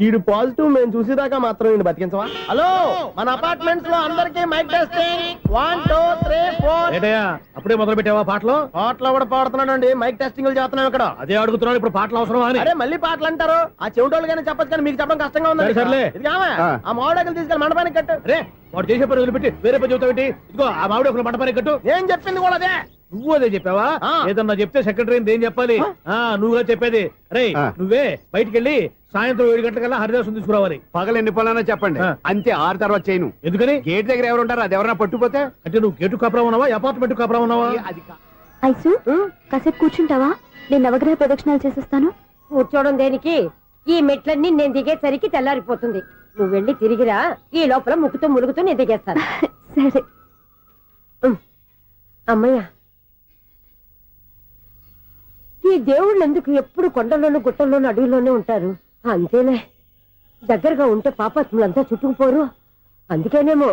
ఈడు పాజిటివ్ మేము చూసేదాకా మాత్రం ఈయన బతికించవా? హలో, మన అపార్ట్మెంట్స్ లో అందరికీ మైక్ టెస్టింగ్. 1 2 3 4. ఏటయ్యా అప్పుడే మొదలు పెట్టావా పాటలు? పాటలు కూడా పాడుతున్నాడు అండి, మైక్ టెస్టింగ్ చేస్తున్నాం ఇక్కడ. అదే అడుగుతున్నాడు, ఇప్పుడు పాటలు అవసరమా అని. అరే మళ్ళీ పాటలు అంటారు, ఆ చెవిటోళ్ళు కానీ చెప్పచ్చు కానీ మీకు చెప్పడం కష్టంగా ఉంది. సర్లే, ఇది ఆ మామిడాకులు తీసుకెళ్ళి మండపానికి కట్టు. రే, వాడు చేసే పని వదిలిపెట్టి వేరే పని చెబుతావు ఏంటి? ఇదిగో ఆ మామిడాకులు మండపానికి కట్టు. నేను చెప్పింది కూడా అదే. నువ్వు అదే చెప్పావా? ఏదన్నా చెప్తే సెక్రటరీ ఏం చెప్పాలి? నువ్వుగా చెప్పేది. రే, నువ్వే బయటికి వెళ్ళి సాయంత్రం 7 గంటలకల్లా హరిదాసు తీసుకురావాలి. పగలు ఎన్ని పనులన్నా చెప్పండి, అంతే. 6 తర్వాత చేయను. ఎందుకని? గేట్ దగ్గర ఎవరు ఉంటారు, అది ఎవరన్నా పట్టుపోతే. అంటే నువ్వు గేటు కాపురా ఉన్నావా, అపార్ట్మెంట్ కాపురా ఉన్నావా? అది ఐసు కాసేపు కూర్చుంటావా? నేను నవగ్రహ ప్రదక్షిణాలు చేసేస్తాను. కూర్చోవడం దేనికి? ఈ మెట్లన్నీ నేను దిగేసరికి తెల్లారిపోతుంది. నువ్వు వెళ్ళి తిరిగిరా, ఈ లోపల ముక్కుతూ ములుగుతూ నేను దిగేస్తాను. సరే. అమ్మయ్య, ఈ దేవుళ్ళు ఎందుకు ఎప్పుడు కొండల్లోనూ గుట్టల్లోనూ అడవిలోనే ఉంటారు? అంతేలే, దగ్గరగా ఉంటే పాపాత్ములంతా చుట్టుకుపోరు. అందుకేనేమో.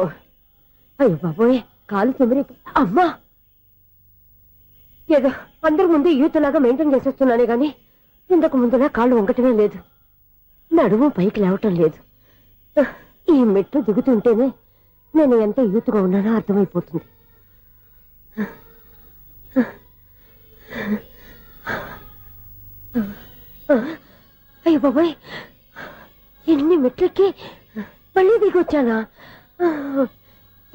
అయ్యో బాబోయ్, కాలు తొమ్మిది. అమ్మా, ఏదో అందరి ముందు యూత్లాగా మెయింటైన్ చేసేస్తున్నానే గాని ఇంతకు ముందులా కాళ్ళు వంకటమే లేదు, నడుము పైకి లేవటం లేదు. ఈ మెట్లు దిగుతుంటేనే నేను ఎంత యూత్గా ఉన్నానో అర్థమైపోతుంది. అయ్యో బాబాయ్, ఎన్ని మెట్లెక్కి మళ్ళీ దిగొచ్చానా?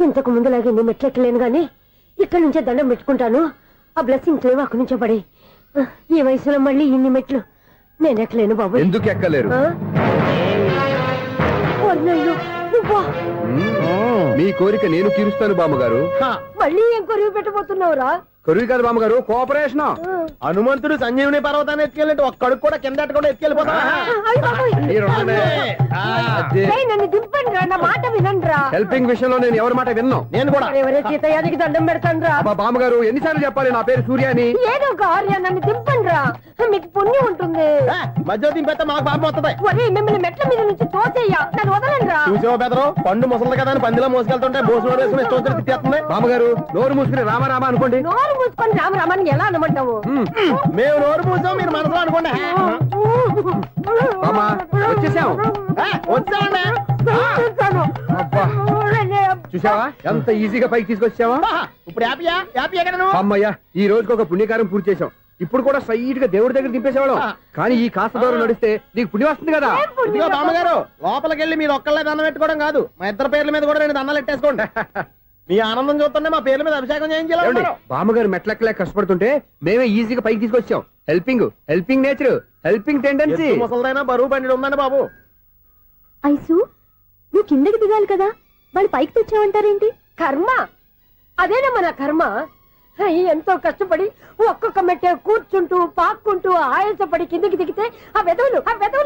ఇంతకు ముందులాగే ఎన్ని మెట్లెక్కలేను గాని ఇక్కడి నుంచే దండం పెట్టుకుంటాను. ఆ బ్లెస్సింగ్స్ లేవు అక్కడి నుంచే పడే. ఈ వయసులో మళ్ళీ ఇన్ని మెట్లు నేను ఎక్కలేను బాబు. ఎందుకు ఎక్కలేరు? మీ కోరిక నేను తీరుస్తాను బామ్మగారు. మళ్ళీ ఏం కొరివి పెట్టబోతున్నావురా? కొరివి కాదు బామ్మగారు, కోఆపరేషన్. హనుమంతుడు సంజీవుని పర్వతాన్ని ఎత్తుకెళ్ళినట్టు ఒక్కడికి కూడా కింద కూడా ఎత్తుకెళ్ళిపోతా. నన్ను దింపండి రా, నా మాట వినండి రా. హెల్పింగ్ విషయంలో నేను ఎవరి మాట విన్నాను. నేను కూడా. ఎవరే సీతయ్యానికి దండం పెడతాను రా. బామ్మగారు ఎన్నిసార్లు చెప్పాలి నా పేరు సూర్య అని? ఏదో ఒక ఆర్య, నన్ను దింపండి రా, మీకు పుణ్యం ఉంటుంది. మధ్య దింపేస్తే మాకు పాపం వస్తుంది. ఒరే, మిమ్మల్ని మెట్ల మీద నుంచి తోసేయ్యా, నన్ను వదలండి రా. చూసావా బెదరు, పండు ముసలి కదా అని పందిలో మోసుకెళ్తుంటే భోజనం వేసుకుని స్తోత్రం తిట్టేస్తుంది. బామ్మగారు నోరు మూసుకుని రామారామా అనుకోండి. నోరు మూసుకొని రామరామాన్ని ఎలా అనమంటావు? మేము నోరు మూసాం, మీరు మనసులో అనుకోండి. వచ్చేసాం. చూసావా ఎంత ఈజీగా పైకి తీసుకొచ్చావా? ఇప్పుడు హ్యాపీయా కదా నువ్వు? అమ్మయ్యా, ఈ రోజుకి ఒక పుణ్యకారం పూర్తి చేశాం. ఇప్పుడు కూడా స్ట్రైట్ గా దేవుడి దగ్గర దింపేసేవాళ్ళం కానీ ఈ కాస్త దూరం నడిస్తే నీకు పుణ్యం వస్తుంది కదా. ఇదిగో బామ్మగారు లోపలికి వెళ్ళి మీరు ఒక్కళ్ళే దండం పెట్టుకోవడం కాదు, మా ఇద్దరు పేర్ల మీద కూడా 2 దండాలు పెట్టేసుకోండి. మీ ఆనందం చూస్తుంటే మా పేర్ల మీద అభిషేకం చేయించాలి. బామ్మగారు మెట్లెక్కలే కష్టపడుతుంటే మేమే ఈజీగా పైకి తీసుకొచ్చాం. Helping nature, helping tendency. ముసలిదైనా బరువు బండి ఉందండి బాబు. ఐసు నువ్వు కిందకి దిగాలి కదా, వాళ్ళు పైకి తెచ్చావంటారేంటి? కర్మ అదేనమ్మా నా కర్మ. ఎంతో కష్టపడి ఒక్కొక్క మెట్టే కూర్చుంటూ పాక్కుంటూ ఆయాసపడి కిందకి దిగితే ఆ వెధవులు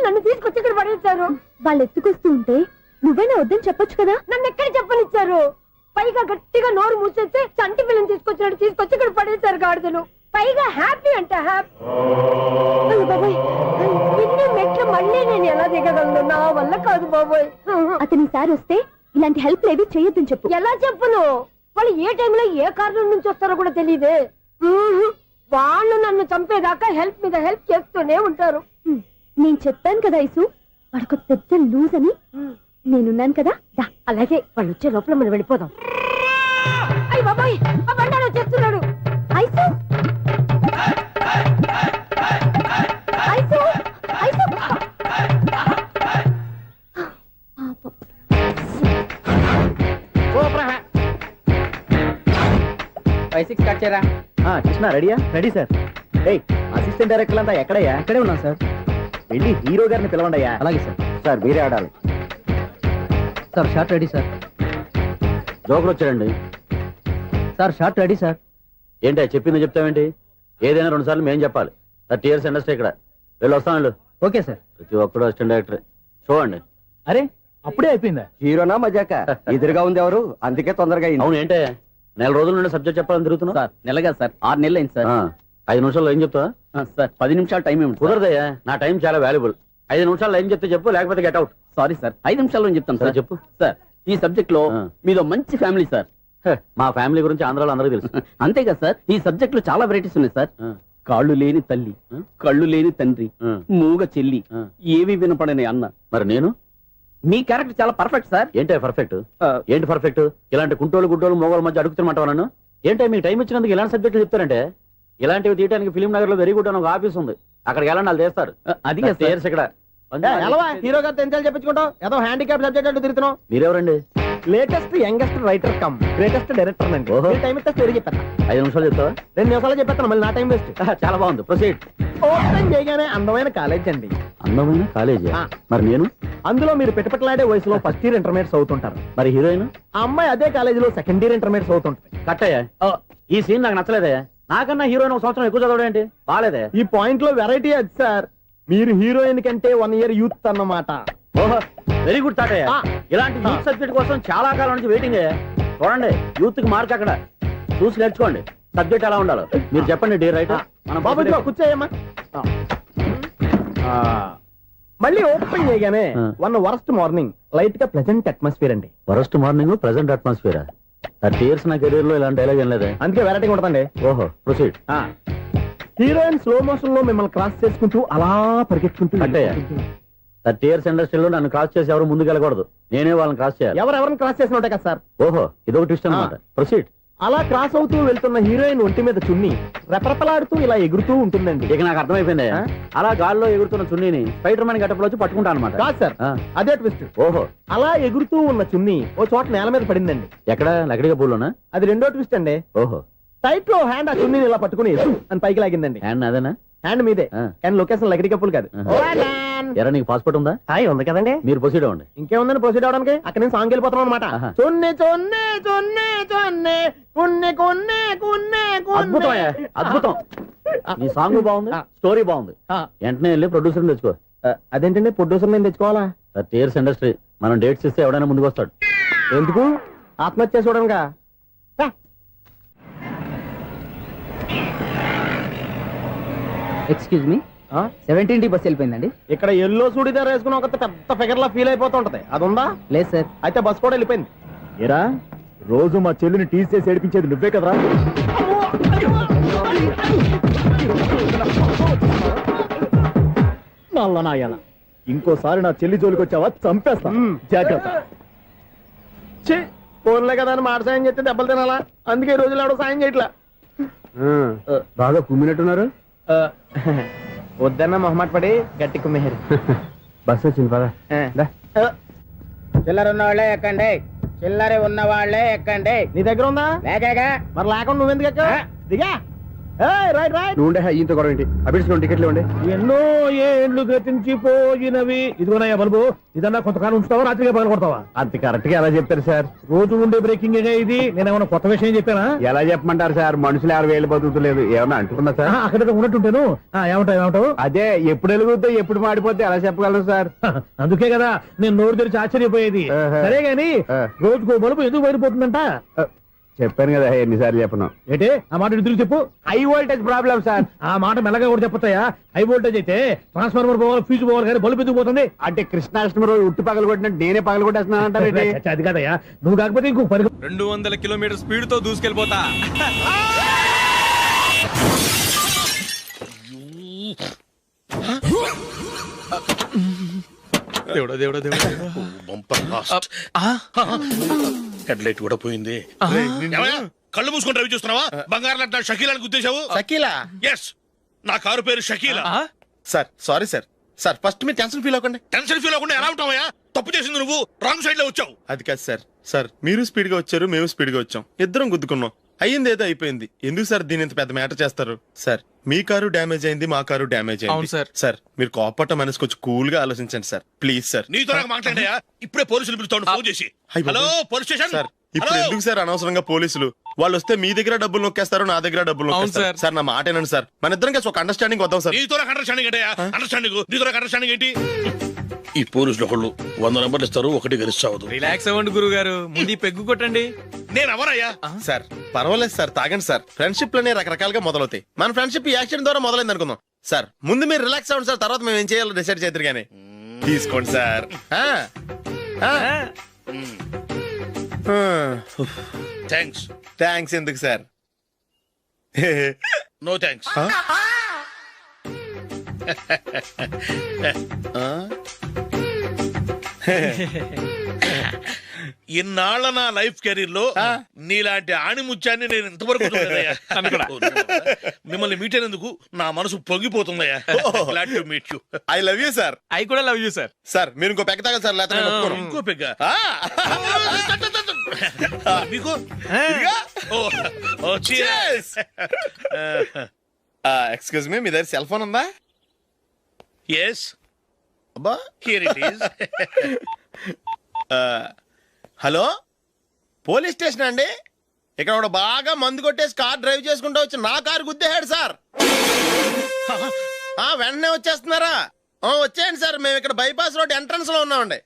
నన్ను తీసుకొచ్చి ఇక్కడ పడేశారు. వాళ్ళు ఎత్తుకొస్తూ ఉంటే నువ్వైనా వద్దని చెప్పొచ్చు కదా. నన్ను ఎక్కడ చెప్పనిచ్చారు? పైగా గట్టిగా నోరు మూసేస్తే చంటి పిల్లని తీసుకొచ్చి ఇక్కడ పడేశారు గాడిదలు. పైగా హ్యాపీ అంటే హ్యాపీ. అయ్యో బాబోయ్, ఇన్ని మెట్లు మళ్ళీ నేను ఎలా దిగగలను? నా వల్ల కాదు బాబోయ్. అతని సార్ వస్తే ఇలాంటి హెల్ప్ లేవి చేయొద్దని చెప్పు. ఎలా చెప్పును? వాళ్ళు ఏ టైంలో ఏ కారణం నుంచి వస్తారో కూడా తెలియదే. వాళ్ళు నన్ను చంపేదాకా హెల్ప్ మీద హెల్ప్ చేస్తూనే ఉంటారు. నేను చెప్పాను కదా ఐసు, వాడికి పెద్ద లూజ్ అని. నేనున్నాను కదా. అలాగే వాళ్ళు వచ్చే లోపల మనం వెళ్ళిపోదాం. అయ్య బాబాయ్, ఆ బండారు వచ్చేస్తున్నాడు. ఐసు ఐసు ఐసు కృష్ణ రెడీయా? Ready sir. అసిస్టెంట్ డైరెక్టర్ అంతా ఎక్కడయ్యా? ఇక్కడే ఉన్నాం సార్. వెళ్ళి హీరో గారిని పిలవండి అయ్యా. అలాగే సార్. సార్ మీరే ఆడాలి సార్. Short ready sir. జోకులు వచ్చాడండి సార్. Short ready sir. ఏంటి చెప్పింది చెప్తావేంటి? ఏదైనా 2 సార్లు మేము చెప్పాలి. 30 years ఇండస్ట్రీ ఇక్కడ. వెళ్ళి వస్తాను. Okay sir. ప్రతి ఒక్కడు అసిస్టెంట్ డైరెక్టర్. చూడండి. అరే అప్పుడే అయిపోయిందా? హీరోనా మజాక ఎదురుగా ఉంది ఎవరు, అందుకే తొందరగా అయింది. అవును ఏంటే 4 రోజుల నుండి సబ్జెక్ట్ చెప్పాలని తిరుగుతున్నా సార్. నెలగా సార్ 6 నెలలు అయింది సార్. 5 నిమిషాల్లో ఏం చెప్తా సార్? 10 నిమిషాలు టైం ఏమి కుదరదయ్యా. నా టైం చాలా వాల్యుబుల్. 5 నిమిషాల్లో ఏం చెప్తే చెప్పు, లేకపోతే గెట్ అవుట్. సారీ సార్, 5 నిమిషాల్లో చెప్తాను సార్. చెప్పు సార్. ఈ సబ్జెక్ట్ లో మీదో మంచి ఫ్యామిలీ సార్. మా ఫ్యామిలీ గురించి ఆంధ్రాలో అందరికీ తెలుసు. అంతేగా సార్, ఈ సబ్జెక్ట్ లో చాలా వెరైటీస్ ఉన్నాయి సార్. కాళ్ళు లేని తల్లి, కళ్ళు లేని తండ్రి, మూగ చెల్లి, ఏవి వినపడని అన్న. మరి నేను మీ క్యారెక్టర్ చాలా పర్ఫెక్ట్ సార్. ఏంటి పర్ఫెక్ట్? ఏంటి పర్ఫెక్ట్? ఇలాంటి కుంటోలు గుడ్డోలు మోగోల మధ్య అడుగుతున్నమాట నన్ను. ఏంటంటే మీకు టైం ఇచ్చినందుకు ఇలాంటి సబ్జెక్టులు చెప్తారంటే? ఇలాంటివి తీయడానికి ఫిలిం నగర్ లో వెరీ గుడ్ అని ఒక ఆఫీస్ ఉంది, అక్కడికి వెళ్ళండి, వాళ్ళు చేస్తారు. అది ఇక్కడ హీరో గారు తెంచాలి చెప్పించుకుంటాం. ఏదో హ్యాండిక్యాప్ సబ్జెక్ట్ అంటూ తిరుగుతున్నాం. మీరెవరండి? Latest youngest writer cum greatest director అండి. టైం ఇస్తే స్టోరీ చెప్పేస్తా. 5 నిమిషాలు చెప్తావా? 2 నిమిషాలు చెప్పేస్తాను, మళ్ళీ నా టైం వేస్ట్. చాలా బాగుంది, ప్రొసీడ్. ఓపెన్ చేయగానే అందమైన కాలేజ్ అండి. అందమైన కాలేజ్? మరి నేను అందులో మీరు పెట్టుపట్లాడే వయసులో ఫస్ట్ ఇయర్ ఇంటర్మీడియట్స్ అవుతుంటారు. మరి హీరోయిన్ ఆ అమ్మాయి అదే కాలేజీలో సెకండ్ ఇయర్ ఇంటర్మీడియట్స్ అవుతుంటది. కట్టయ్యా, ఈ సీన్ నాకు నచ్చలేదే. నాకన్నా హీరోయిన్ 1 సంవత్సరం ఎక్కువ చదవడం ఏంటి? బాలేదే. ఈ పాయింట్ లో వెరైటీ అది సార్. మీరు హీరోయిన్ కంటే 1 year యూత్ అన్నమాట. ఓహో, వెరీ గుడ్ తాటయ్య. ఇలాంటి యూత్ సబ్జెక్ట్ కోసం చాలా కాలం నుంచి వెయిటింగ్. చూడండి, యూత్ కి మార్క్ అక్కడ చూసి నేర్చుకోండి. సబ్జెక్ట్ ఎలా ఉండాలో మీరు చెప్పండి. డే రైటర్ మన బాబు కూర్చోయమ్మా. మళ్ళీ ఓపెన్ చేయగానే వరస్ట్ మార్నింగ్ లైట్ గా ప్లెజెంట్ అట్మాస్ఫియర్ అండి. Worst morning pleasant atmosphere. 30 years నా కెరీర్ లో ఇలాంటి డైలాగ్ ఏం లేదే. అందుకే వెరైటీ ఉంటుందండి. ఓహో, ప్రొసీడ్. హీరోయిన్ స్లో మోషన్ లో మిమ్మల్ని క్రాస్ చేసుకుంటూ అలా పరిగెత్తుకుంటూ అంటే 30 years ఇండస్ట్రీలో నన్ను క్రాస్ చేసి ఎవరు ముందుకు వెళ్ళకూడదు, నేనే వాళ్ళని క్రాస్ చేయాలి. ఎవరెవరిని క్రాస్ చేసిన కదా సార్. ఓహో, ఇదొక ట్విస్ట్ అన్నమాట. ప్రొసీడ్. అలా క్రాస్ అవుతూ వెళ్తున్న హీరోయిన్ ఒంటి మీద చున్నీ రెపరెపలాడుతూ ఇలా ఎగురుతూ ఉంటుందండి. ఇక నాకు అర్థమైపోయింది. అలా గాల్లో ఎగురుతున్న చున్నీని స్పైడర్ మ్యాన్ గట్టపులో వచ్చి పట్టుకుంటా అనమాట. కాదు సార్, అదే ట్విస్ట్. ఓహో, అలా ఎగురుతూ ఉన్న చున్నీ ఓ చోట నేల మీద పడిందండి. ఎక్కడ? లకడిగా పూల్లోనా? అది రెండో ట్విస్ట్ అండి. ఓహో, టైట్ లో హ్యాండ్ ఆ చున్నీని ఇలా పట్టుకుని అని పైకి లాగిందండి. హ్యాండ్ అదేనా? హ్యాండ్ మీదే, కానీ లొకేషన్ లకడి కప్పులు కాదు. ఎరా, నీకు పాస్పోర్ట్ ఉందా? హాయ్, ఉంది కదండి. మీరు ప్రొసీడ్ అవ్వండి. ఇంకేముందని ప్రొసీడ్ అవడానికి? అక్కడ నేను సాంగ్ వెళ్ళిపోతాను అనమాట. చొన్నే చొన్నే చొన్నే చొన్నే కున్నే కున్నే కున్నే. అద్భుతం, అద్భుతం. నీ సాంగ్ బాగుంది, స్టోరీ బాగుంది. వెంటనే వెళ్ళి ప్రొడ్యూసర్ తెచ్చుకో. అదేంటండి ప్రొడ్యూసర్ నేను తెచ్చుకోవాలా? 30 years ఇండస్ట్రీ, మనం డేట్స్ ఇస్తే ఎవడైనా ముందుకు వస్తాడు. ఎందుకు? ఆత్మహత్య చూడనుగా. Excuse me, 17D bus వెళ్ళిపోయిందండి. ఇక్కడ ఎల్లో చూడిదార్ వేసుకుని ఒక పెద్ద ఫిగర్ లా ఫీల్ అయిపోతుంటది, అది ఉందా? లేదు సార్. అయితే బస్ కూడా వెళ్ళిపోయింది. ఏరా, రోజు మా చెల్లిని టీస్ చేసి ఏడిపించేది నువ్వే కదరా? నాయన, ఇంకోసారి నా చెల్లి జోలికి వచ్చావా చంపేస్తా, జాగ్రత్త. ఫోన్లే కదా అని మాట సాయం చేస్తే దెబ్బలు తినాలా? అందుకే ఈ రోజులు ఎవడో సాయం చేయట్లా. బాగా కుమ్మినట్టున్నారు. వద్దన్న మొహమాట పడి గట్టి కుమ్మేరు. బస్ వచ్చింది పద. చిల్లర ఉన్న వాళ్ళే ఎక్కండి, చిల్లర ఉన్న వాళ్ళే ఎక్కండి. నీ దగ్గర ఉందా? లేకగా మరి లేకుండా నువ్వెందుకు ఎక్క? దిగా. Right right. నువ్వు ఉండే ఇంత గొడవ ఏంటి? అభిడ్చుకోండి, టికెట్లు ఇవ్వండి. ఎన్నో ఏండ్లు గతించిపోయినవి. ఇదిగోనయ్యా బల్బు, ఇదన్నా కొంతకాలం ఉంచుతావా, రాత్రిగా పగల కొడతావా? అంత కరెక్ట్ గా ఎలా చెప్తారు సార్? రోజు ఉండే బ్రేకింగ్ ఇది. నేనేమన్నా కొత్త విషయం చెప్పానా? ఎలా చెప్పమంటారు సార్? మనుషులు 60,000 బతుకుతలేదు, ఏమన్నా అంటున్నా సార్? అక్కడ ఉన్నట్టుంటాను. ఏమంటావు? అదే ఎప్పుడు వెలుగుతో ఎప్పుడు మాడిపోతే ఎలా చెప్పగలరు సార్? అందుకే కదా నేను నోరు తెరిచి ఆశ్చర్యపోయేది. సరే గాని రోజుకో బల్బు ఎందుకు బయటపోతుందంట? చెప్పాను కదా ఎన్నిసార్లు చెప్పను. ఏంటి ఆ మాట ఎదురు చెప్పు. High voltage problem sir. ఆ మాట మెల్లగా కూడా చెప్పొస్తాయా? హై వోల్టేజ్ అయితే ట్రాన్స్ఫార్మర్ పోవాలి, ఫ్యూజ్ పోవాలి, కానీ బల్బు ఎందుకు పోతుంది? అంటే కృష్ణాష్టమి రోజు ఉట్టు పగలు కొట్టినట్టు నేనే పగలు కొట్టేస్తున్నానంటారు. అది కాదయ్యా, నువ్వు కాకపోతే ఇంకో 200 కిలోమీటర్ స్పీడ్ తో దూసుకెళ్ళిపోతా. దేవుడా దేవుడా దేవుడా, హెడ్లైట్ కూడా పోయింది. కళ్ళు మూసుకొని రవి చూస్తున్నావా? బంగారం లాంటి షకీలాని గుర్తించావు? షకీలా? ఎస్, నా కారు పేరు Shakeela. Sir sorry sir. Sir first మీరు టెన్షన్ ఫీల్ అవ్వకండి. టెన్షన్ ఫీల్ అవ్వకుండా ఎలా ఉంటావా? తప్పు చేసింది నువ్వు, రాంగ్ సైడ్ లో వచ్చావు. అది కాదు సార్. సార్ మీరు స్పీడ్ గా వచ్చారు, మేము స్పీడ్ గా వచ్చాం, ఇద్దరం గుద్దుకున్నాం. అయ్యింది ఏదో అయిపోయింది. ఎందుకు సార్ దీని ఇంత పెద్ద మ్యాటర్ చేస్తారు? సార్ మీ కారు డ్యామేజ్ అయింది, మా కారు డ్యామేజ్ అయింది. సార్ సార్ మీరు కోపట్ట మనసు కొంచెం కూల్ గా ఆలోచించండి సార్, ప్లీజ్ సార్. నీతో నాకు మాట్లాడాయా? ఇప్పుడే పోలీసులు పిలుస్తాను, ఫోన్ చేసి. Hello police station. సార్ ఇప్పుడు ఎందుకు సార్ అనవసరంగా పోలీసులు? వాళ్ళు వస్తే మీ దగ్గర డబ్బులు నొక్కేస్తారు, నా దగ్గర డబ్బులు నొక్కేస్తారు. సార్ నా మాట ఏనండి సార్, మన ఇద్దరం కలిసి ఒక అండర్స్టాండింగ్ వద్దాం సార్. నీతో నాకు అండర్స్టాండింగ్ ఏంటయ్యా? అండర్స్టాండింగ్ నీతో నాకు అండర్స్టాండింగ్ ఏంటి? ఈ పోలీసులు ఒకళ్ళు 100 నెంబర్లు ఇస్తారు, ఒకటి గెలిచావదు. రిలాక్స్ అవ్వండి గురువు గారు, ముందు పెగ్గు కొట్టండి. నేను ఎవరయ్యా? సార్ పర్వాలేదు సార్, తాగండి సార్. ఫ్రెండ్షిప్ లోనే రకరకాలుగా మొదలవుతాయి. మన ఫ్రెండ్షిప్ ఈ యాక్సిడెంట్ ద్వారా మొదలైంది అనుకుందాం. సార్ ముందు మీరు రిలాక్స్ అవ్వండి సార్, తర్వాత మేము ఏం చేయాలో డిసైడ్ చేద్దరు కానీ. తీసుకోండి సార్. థ్యాంక్స్. థ్యాంక్స్ ఎందుకు సార్? No thanks. ఇన్నాళ్ళ నా లైఫ్ కెరీర్ లో నీలాంటి ఆణిముత్యాన్ని నేను ఇంతవరకు చూడలేదయ్యా. మిమ్మల్ని మీట్ అయినందుకు నా మనసు పొంగిపోతుందయ్యా. Glad to meet you. I love you sir. I కూడా లవ్ యూ సార్. సార్ మీరు ఇంకో పెక్క తాగండి సార్, లేకపోతే ఇంకో పెగ్గ మీకు. ఎక్స్క్యూజ్ మీ, మీ దగ్గర సెల్ ఫోన్ ఉందా? ఎస్, అబ్బా here it is. Hello police station అండి. ఇక్కడ ఒకడు బాగా మందు కొట్టేసి కార్ డ్రైవ్ చేసుకుంటూ వచ్చి నా కారు గుద్దేశాడు సార్. వెంటనే వచ్చేస్తున్నారా? వచ్చేయండి సార్, మేము ఇక్కడ బైపాస్ రోడ్ ఎంట్రన్స్ లో ఉన్నామండి.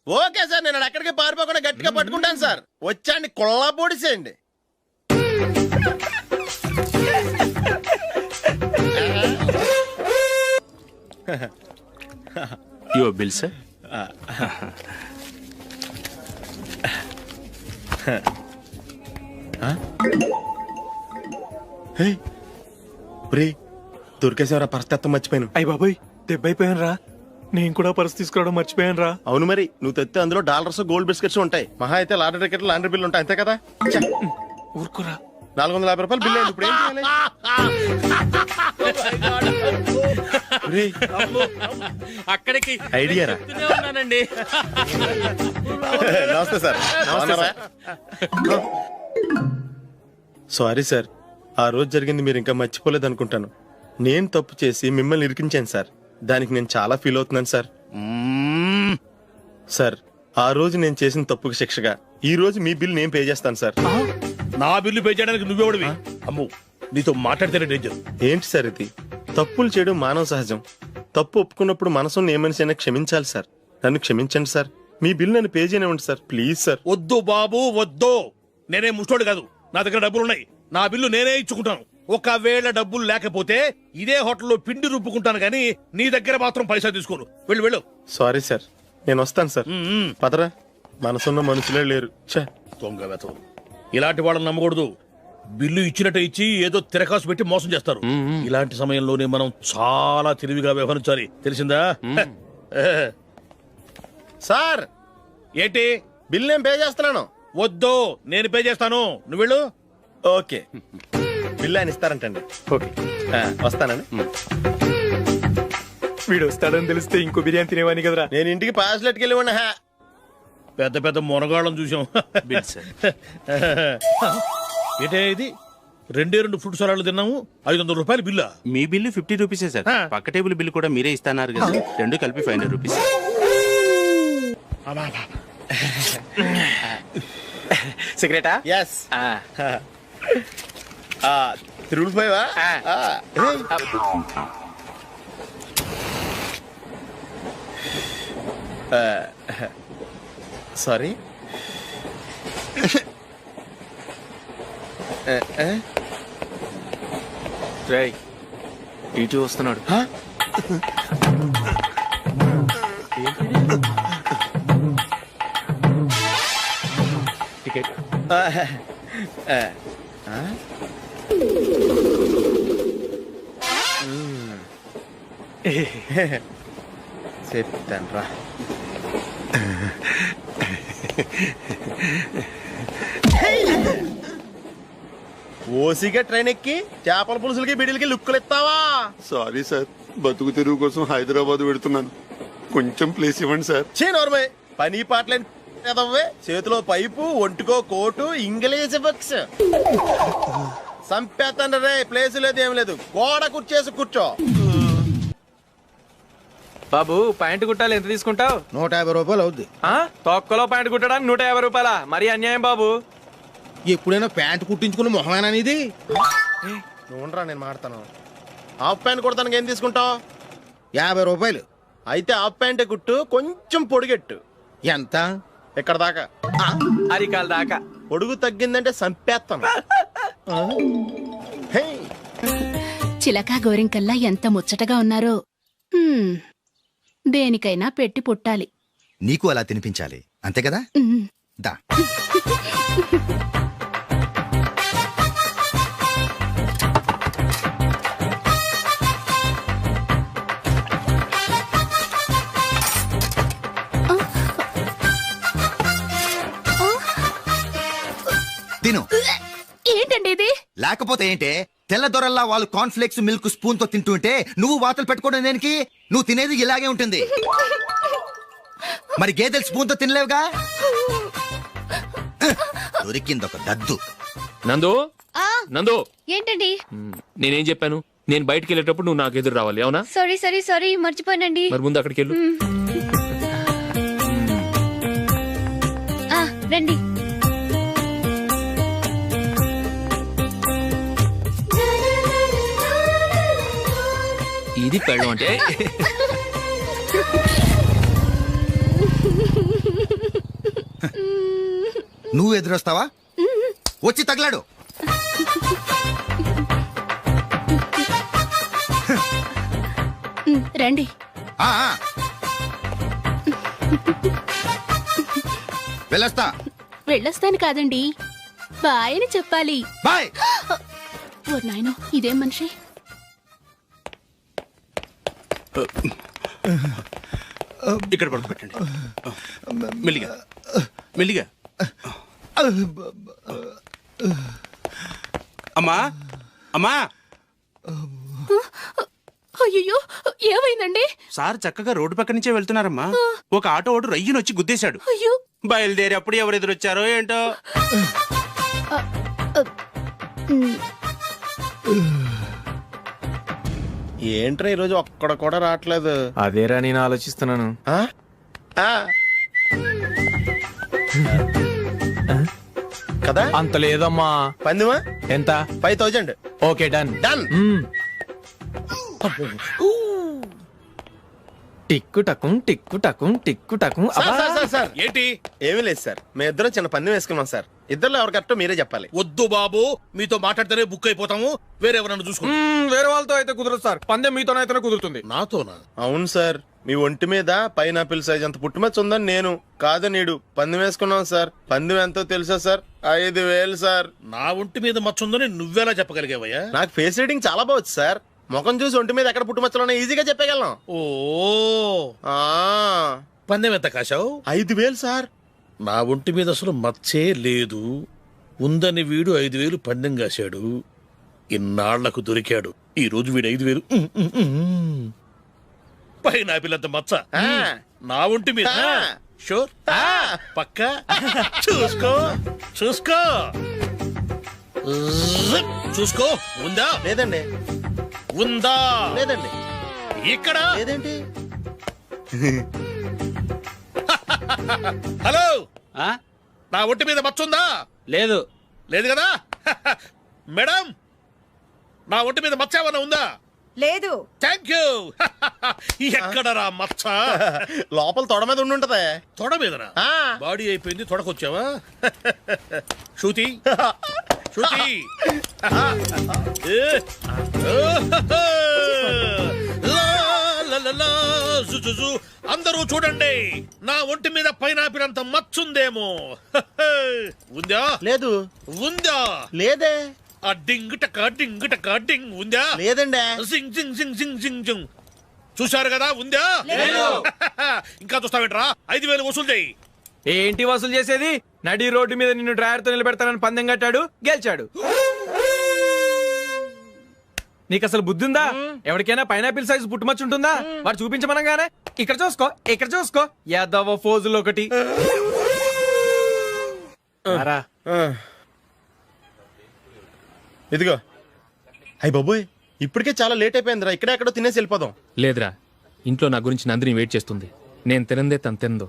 ఓకే సార్, నేను ఎక్కడికి పారిపోకుండా గట్టిగా పట్టుకుంటాను సార్. వచ్చాండి, కుళ్ళ పొడిసేయండి. Your bill sir. దొరికేసేవరా, పరిస్థితి మర్చిపోయాను. అయ్య బాబాయ్, దెబ్బైపోయాను రా. నేను కూడా పర్స్ తీసుకురావడం మర్చిపోయాను రా. అవును మరి, నువ్వు తెస్తే అందులో డాలర్స్ గోల్డ్ బిస్కెట్స్ ఉంటాయి. మహా అయితే లాటరీ టికెట్ లాండ్రీ బిల్లు ఉంటాయి, అంతే కదా? ఊరుకురా. 450 రూపాయలు బిల్లు అయింది. ఇప్పుడు ఏం చేయాలి? అక్కడికి ఐడియా రా. ఉన్నానండి. నమస్తే సార్. సారీ సార్, ఆ రోజు జరిగింది మీరు ఇంకా మర్చిపోలేదు అనుకుంటాను. నేను తప్పు చేసి మిమ్మల్ని ఇరికించాను సార్, దానికి నేను చాలా ఫీల్ అవుతున్నాను సార్. సార్ ఆ రోజు నేను చేసిన తప్పుకి శిక్షగా ఈ రోజు మీ బిల్ నేను పే చేస్తాను సార్. నా బిల్లు పే చేయడానికి నువ్వెవడివి? అమ్మో, నీతో మాట్లాడితేనే డేంజర్. ఏంటి సార్ ఇది? తప్పులు చేయడం మానవ సహజం. తప్పు ఒప్పుకున్నప్పుడు మనసుని ఏ మనిషి అయినా క్షమించాలి సార్. నన్ను క్షమించండి సార్, మీ బిల్ నన్ను పే చేయనివ్వండి సార్, ప్లీజ్ సార్. వద్దు బాబు వద్దు, నేనే ముష్టోడు కాదు, నా దగ్గర డబ్బులున్నాయి. నా బిల్లు నేనే ఇచ్చుకుంటాను. ఒకవేళ డబ్బులు లేకపోతే ఇదే హోటల్లో పిండి రుబ్బుకుంటాను, కానీ నీ దగ్గర మాత్రం పైసా తీసుకోను. వెళ్ళు వెళ్ళు. సారీ సార్, నేను వస్తాను సార్. పదరా, మనసున్న మనుషులే లేరు. దొంగ వెతవు, ఇలాంటి వాళ్ళని నమ్మకూడదు. బిల్లు ఇచ్చినట్టు ఇచ్చి ఏదో తిరకాసు పెట్టి మోసం చేస్తారు. ఇలాంటి సమయంలోనే మనం చాలా తెలివిగా వ్యవహరించాలి, తెలిసిందా? సార్ ఏంటి? బిల్ నేను పే చేస్తున్నాను. వద్దు, నేను పే చేస్తాను, నువ్వు వెళ్ళు. ఓకే. బిల్లు ఆయన ఇస్తారంటండి. ఓకే. వస్తానండి. వీడు వస్తాడని తెలిస్తే ఇంకో బిర్యానీ తినేవాని కదరా. నేను ఇంటికి పాస్లెట్కి వెళ్ళి ఉన్నా. పెద్ద పెద్ద మునగాళ్ళం చూసాం. ఏటే ఇది 2 ఫుడ్ సలాడ్లు తిన్నాము, 500 రూపాయలు బిల్లా? మీ బిల్లు 50 రూపీసే సార్. పక్క టేబుల్ బిల్లు కూడా మీరే ఇస్తాన్నారు కదా, 2 కలిపి 500 రూపీస్. సిగరెటా? ఎస్. 3 సారీ. రేయ్, ఇటు వస్తున్నాడు. టికెట్. చెప్తాను రా. ఓసిగా ట్రైన్ ఎక్కి చేపల పులుసులకి బిడిలకి లుక్కులు ఇస్తావా? సారీ సార్, బతుకు తెరువు కోసం హైదరాబాద్ పెడుతున్నాను, కొంచెం ప్లేస్ ఇవ్వండి సార్. నోర్మే, పని పాటలేని కదవ్వే. చేతిలో పైపు, ఒంటికో కోటు, ఇంగ్లీష్ బుక్స్. సంపేతండ్రి రే, ప్లేస్ లేదు ఏం లేదు, గోడ కుర్చేసి కూర్చో. బాబు ప్యాంటు కుట్టాలి, ఎంత తీసుకుంటావు? 150 రూపాయలు అవుద్ది. తొక్కలో ప్యాంటు కుట్టడానికి 150 రూపాయల? మరి అన్యాయం బాబు. ఎప్పుడైనా ప్యాంట్ కుట్టించుకున్న మొహమేనా ఇది? నువ్వురా, నేను మాడతాను. హాఫ్ ప్యాంట్ కుడతానికి ఏం తీసుకుంటావు? 50 రూపాయలు. అయితే హాఫ్ ప్యాంటే కుట్టు, కొంచెం పొడిగెట్టు. ఎంత? ఎక్కడ దాకా? అరికాల దాకా. పొడుగు తగ్గిందంటే సంపేస్తాను. చిలకా గోరింకల్లా ఎంత ముచ్చటగా ఉన్నారో. దేనికైనా పెట్టి పుట్టాలి. నీకు అలా తినిపించాలి, అంతే కదా? దా. తిను. ఏంటండి ఇది? లేకపోతే ఏంటే, తెల్లదొరల్లా వాళ్ళు కార్న్ఫ్లేక్స్ మిల్క్ స్పూన్ తో తింటుంటే నువ్వు వాతలు పెట్టుకోవడం దేనికి? నువ్వు తినేది ఇలాగే ఉంటుంది. మరి గేదెలు స్పూన్ తో తినలేవుగా. దొరికిందొక దద్దు. నందు, నందు, ఏంటండి? నేనేం చెప్పాను? నేను బయటికి వెళ్ళేటప్పుడు నువ్వు నాకు ఎదురు రావాలి, అవునా? సారీ మర్చిపోయానండి. మరి ముందు అక్కడికి వెళ్ళు. రండి. ఇది పెళ్ళం అంటే. నువ్వు ఎదురొస్తావా? వచ్చి తగలాడు. రండి. వెళ్ళొస్తాను కాదండి, బాయ్ అని చెప్పాలి. బాయ్. ఓ నాయనో, ఇదేం మనిషి? ఇక్కడ పడుకోబెట్టండి. మెల్లిగా మెల్లిగా. అమ్మా, అమ్మా. అయ్యో, ఏమైందండి? సార్ చక్కగా రోడ్డు పక్క నుంచే వెళ్తున్నారమ్మా. ఒక ఆటో ఓడు రయ్యను వచ్చి గుద్దేశాడు. అయ్యో. బయలుదేరి అప్పుడు ఎవరు ఎదురొచ్చారో ఏంటో. ఏంట్రా ఈరోజు ఒక్కడ కూడా రావట్లేదు? అదేరా నేను ఆలోచిస్తున్నాను. కదా అంత లేదమ్మా. పందిమా ఎంత? 5000. Okay, done. టిక్కు టకుం టిక్కు టకుం టిక్కు టకుం. సార్ ఏంటి? ఏమీ లేదు సార్, మేము ఇద్దరం చిన్న పందెం వేసుకున్నాం సార్. ఇద్దరులో ఎవరు కరెక్టో మీరే చెప్పాలి. వద్దు బాబు, మీతో మాట్లాడితేనే బుక్ అయిపోతాము. వేరే ఎవరన్నా చూసుకుంటాం. వేరే వాళ్ళతో అయితే కుదరదు సార్, పందెం మీతోనైతేనే కుదురుతుంది. నాతోనా? అవును సార్, మీ ఒంటి మీద పైనాపిల్ సైజ్ అంత పుట్టుమచ్చ ఉందని నేను కాదు నీడు పందెం వేసుకున్నాం సార్. పందెం ఎంతో తెలుసా సార్? 5000 సార్. నా ఒంటి మీద మచ్చ ఉందని నువ్వెలా చెప్పగలిగావయ్యా? నాకు ఫేస్ రీడింగ్ చాలా బాగుంది సార్. ముఖం చూసి ఒంటి మీద ఎక్కడ పుట్టుమచ్చలో ఈజీగా చెప్పగలం. ఓ, పందెం ఎంత కాశావు? 5000 సార్. నా ఒంటి మీద అసలు మచ్చే లేదు. ఉందని వీడు 5000 పందెం కాశాడు. ఇన్నాళ్లకు దొరికాడు. ఈ రోజు వీడు 5,000. పైన పిల్లంత మచ్చ నా ఒంటి మీద. షూర్ పక్క చూసుకో చూసుకో చూసుకో. ఉందా? లేదండి. ఉందా? లేదండి. ఇక్కడ లేదేంటి? హలో, నా ఒంటి మీద మచ్చ ఉందా? లేదు. లేదు కదా? మేడం, నా ఒంటి మీద మచ్చ ఏమన్నా ఉందా? లేదు. Thank you. ఎక్కడరా మచ్చ? లోపల తొడ మీద ఉండుంటదే. తొడ మీదనా? బాడీ అయిపోయింది, తొడకొచ్చావా? శృతి శృతి. అందరూ చూడండి, నా ఒంటి మీద పైనాపిల్ అంత మచ్చుందేమో. ఉందా? లేదు. ఉందా? లేదే. ఆ డింగ్ టక డింగ్ టక డింగ్ ఉందా? లేదండి. జింగ్ జింగ్ జింగ్ జింగ్ జింగ్ జింగ్. చూశారు కదా? ఉందా? ఇంకా చూస్తావేంట్రా? 5,000 వసూలు చేయి. ఏంటి వసూలు చేసేది? నడి రోడ్డు మీద నిన్ను డ్రైవర్ తో నిలబెడతానని పందెం కట్టాడు, గెలిచాడు. నీకు అసలు బుద్ధి ఉందా? ఎవరికైనా పైనాపిల్ సైజ్ పుట్టుమచ్చు ఉంటుందా? వాడు చూపించమనగానే ఇక్కడ చూసుకో, ఇక్కడ చూసుకో, యాదవ ఫోజులు ఒకటి. ఇదిగో. అయ్య బాబోయ్, ఇప్పటికే చాలా లేట్ అయిపోయిందిరా. ఇక్కడే ఎక్కడో తినేసి వెళ్ళిపోదాం. లేదురా, ఇంట్లో నా గురించి నందిని వెయిట్ చేస్తుంది. నేను తినందే తను తిందో.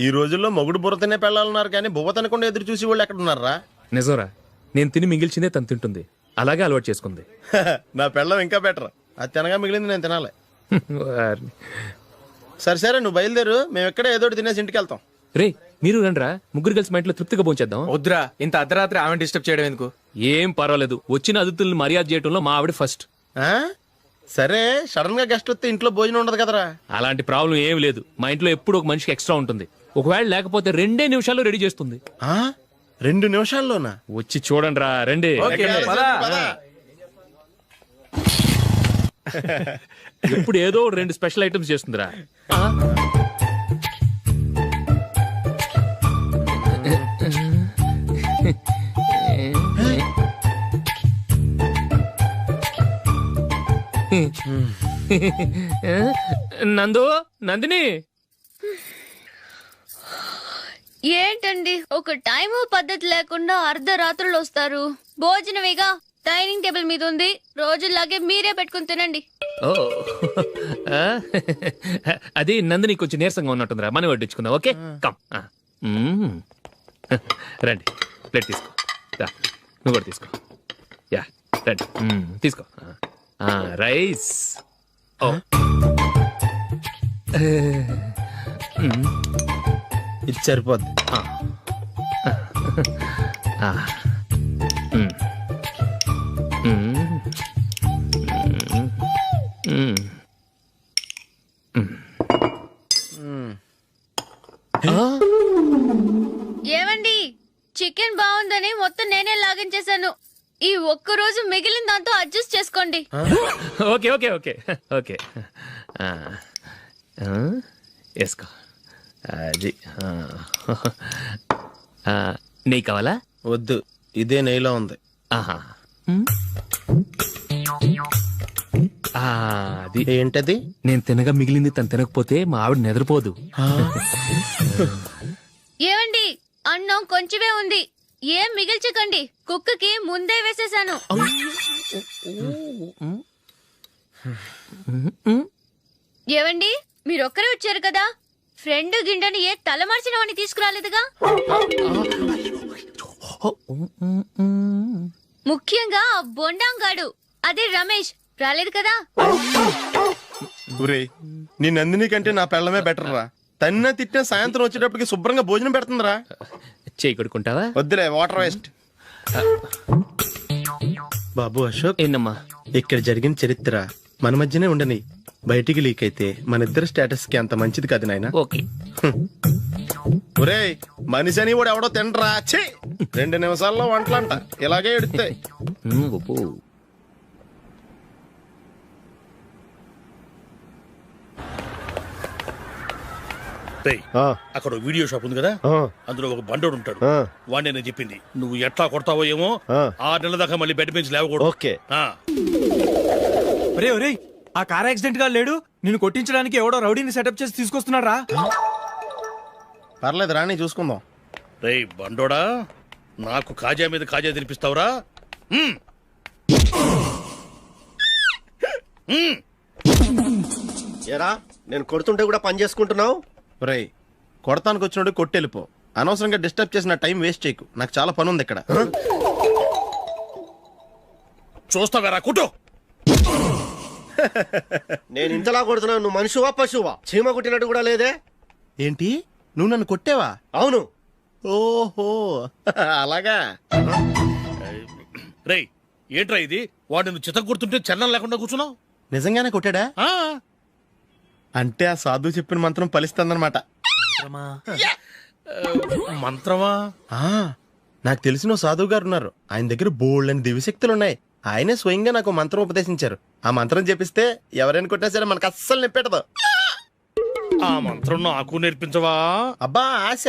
ఈ రోజుల్లో మొగుడు బుర్ర తినే పెళ్ళాలన్నారు కానీ బువ్వ తినకుండా ఎదురు చూసి వాళ్ళు ఎక్కడ ఉన్నారా? నిజంరా, నేను తిని మిగిల్చిందే తను తింటుంది. అలాగే అలవాటు చేసుకుంది. నా పెళ్ళం ఇంకా బెటర్. అది తినగా మిగిలింది నేను తినాలి. సరే సరే, నువ్వు బయలుదేరు. మేము ఎక్కడ ఏదో ఒకటి తినేసి ఇంటికి వెళ్తాం. రే, మీరు రండ్రా, ముగ్గురు కలిసి మా ఇంట్లో తృప్తిగా పోంచేద్దాం. వద్దురా, ఇంత అర్ధరాత్రి ఆమె డిస్టర్బ్ చేయడం ఎందుకు? ఏం పర్వాలేదు, వచ్చిన అతిథుల్ని మర్యాద చేయడంలో మా ఆవిడ ఫస్ట్. సరే, సడన్ గా గెస్ట్ వస్తే ఇంట్లో భోజనం ఉండదు కదరా. అలాంటి ప్రాబ్లం ఏం లేదు. మా ఇంట్లో ఎప్పుడు ఒక మనిషికి ఎక్స్ట్రా ఉంటుంది. ఒకవేళ లేకపోతే 2 నిమిషాల్లో రెడీ చేస్తుంది. 2 నిమిషాల్లోనా? వచ్చి చూడండి రా, రండి. ఎప్పుడు ఏదో 2 స్పెషల్ ఐటమ్స్ చేస్తుందిరా. నందు, నందిని. ఏంటండి ఒక టైము పద్ధతి లేకుండా అర్ధరాత్రులు వస్తారు? భోజనమేగా డైనింగ్ టేబుల్ మీద ఉంది, రోజుల్లాగే మీరే పెట్టుకుని తినండి. ఓ, అది నందిని కొంచెం నీరసంగా ఉన్నట్టుందిరా, మనం వడ్డించుకుందాం. Okay, come. రండి, ప్లేట్ తీసుకో. నువ్వు కూడా తీసుకో. యా, రండి, తీసుకో. రైస్. ఇది సరిపోద్ది. ఏమండి, చికెన్ బాగుందని మొత్తం నేనే లాగించేశాను. ఈ ఒక్క రోజు మిగిలిన దాంతో అడ్జస్ట్ చేసుకోండి. ఓకే ఓకే ఓకే ఓకే, వేసుకో. అది నెయ్యి కావాలా? వద్దు, ఇదే నెయ్యిలో ఉంది. ఆహా, అది ఏంటది? నేను తినగా మిగిలింది తను తినకపోతే మా ఆవిడ నిద్రపోదు. ఏమండి, అన్నం కొంచెమే ఉంది, ఏం మిగిల్చకండి. కుక్కకి ముందే వేసేసాను. ఏవండి, మీరొక్కరే వచ్చారు కదా, ఫ్రెండ్ గిండెని ఏ తలమార్చిన వాడిని తీసుకురాలేదుగా? ముఖ్యంగా బొండాంగాడు, అదే రమేష్, రాలేదు కదా? నీ నందిని కంటే నా పెళ్ళమే బెటర్ రా. తన్న తిట్టిన సాయంత్రం వచ్చేటప్పటికి శుభ్రంగా భోజనం పెడుతుందిరా. చేయి కొడుకుంటావా? వద్దులే, వాటర్ వేస్ట్. బాబు అశోక్, ఏంటమ్మా ఇక్కడ జరిగిన చరిత్ర మన మధ్యనే ఉండని, బయటికి లీక్ అయితే మన ఇద్దరు స్టేటస్ కి అంత మంచిది కాదు నాయన. ఓకే. ఒరేయ్, మనిషి అని కూడా ఎవడో తినరా. 2 నిమిషాల్లో వంటలంట, ఇలాగే ఎడుతాయి. రేయ్, అక్కడ ఓ వీడియో షాప్ ఉంది కదా, అందులో ఒక బండోడు ఉంటాడు. వాడిని నేను చెప్పింది నువ్వు ఎట్లా కొడతావో ఏమో, 6 నెలల దాకా మళ్ళీ బెడ్ పెంచి లేవకూడదు. ఓకే. ఒరే ఒరే, ఆ కార్ యాక్సిడెంట్ గా లేడు, నిన్ను కొట్టించడానికి ఎవడో రౌడీని సెటప్ చేసి తీసుకొస్తున్నారా? పర్లేదు రాని చూసుకుందాం. రేయ్ బండోడా, నాకు కాజా మీద కాజా తినిపిస్తావురా? ఏరా నేను కొడుతుంటే కూడా పని చేసుకుంటున్నావు. రేయ్ కొడతానికి వచ్చినట్టు కొట్టెళ్ళిపో. అనవసరంగా డిస్టర్బ్ చేసిన టైం వేస్ట్ చేయకు. నాకు చాలా పని ఉంది ఇక్కడ. చూస్తావేరా కుట్టు. నేను ఇంతలా కొడుతున్నావు, నువ్వు మనుషువా పశువా? చీమ కొట్టినట్టు కూడా లేదే. ఏంటి నువ్వు నన్ను కొట్టావా? అవును. ఓహో అలాగా. రేయ్ ఏంట్రా ఇది? వాడు నువ్వు చిత్త గుర్తుంటే చలనం లేకుండా కూర్చున్నావు. నిజంగానే కొట్టాడా? అంటే ఆ సాధువు చెప్పిన మంత్రం ఫలిస్తుందన్నమాట. మంత్రమా? నాకు తెలిసిన సాధువు గారు ఉన్నారు. ఆయన దగ్గర బోల్డ్ అని దివ్యశక్తులు ఉన్నాయి. ఆయనే స్వయంగా నాకు మంత్రం ఉపదేశించారు. ఆ మంత్రం చెప్పిస్తే ఎవరైనా కొట్టినా సరే మనకు అస్సలు నిప్పెట్టదు. ఆ మంత్రం నాకు నేర్పించవా? అబ్బా ఆశ,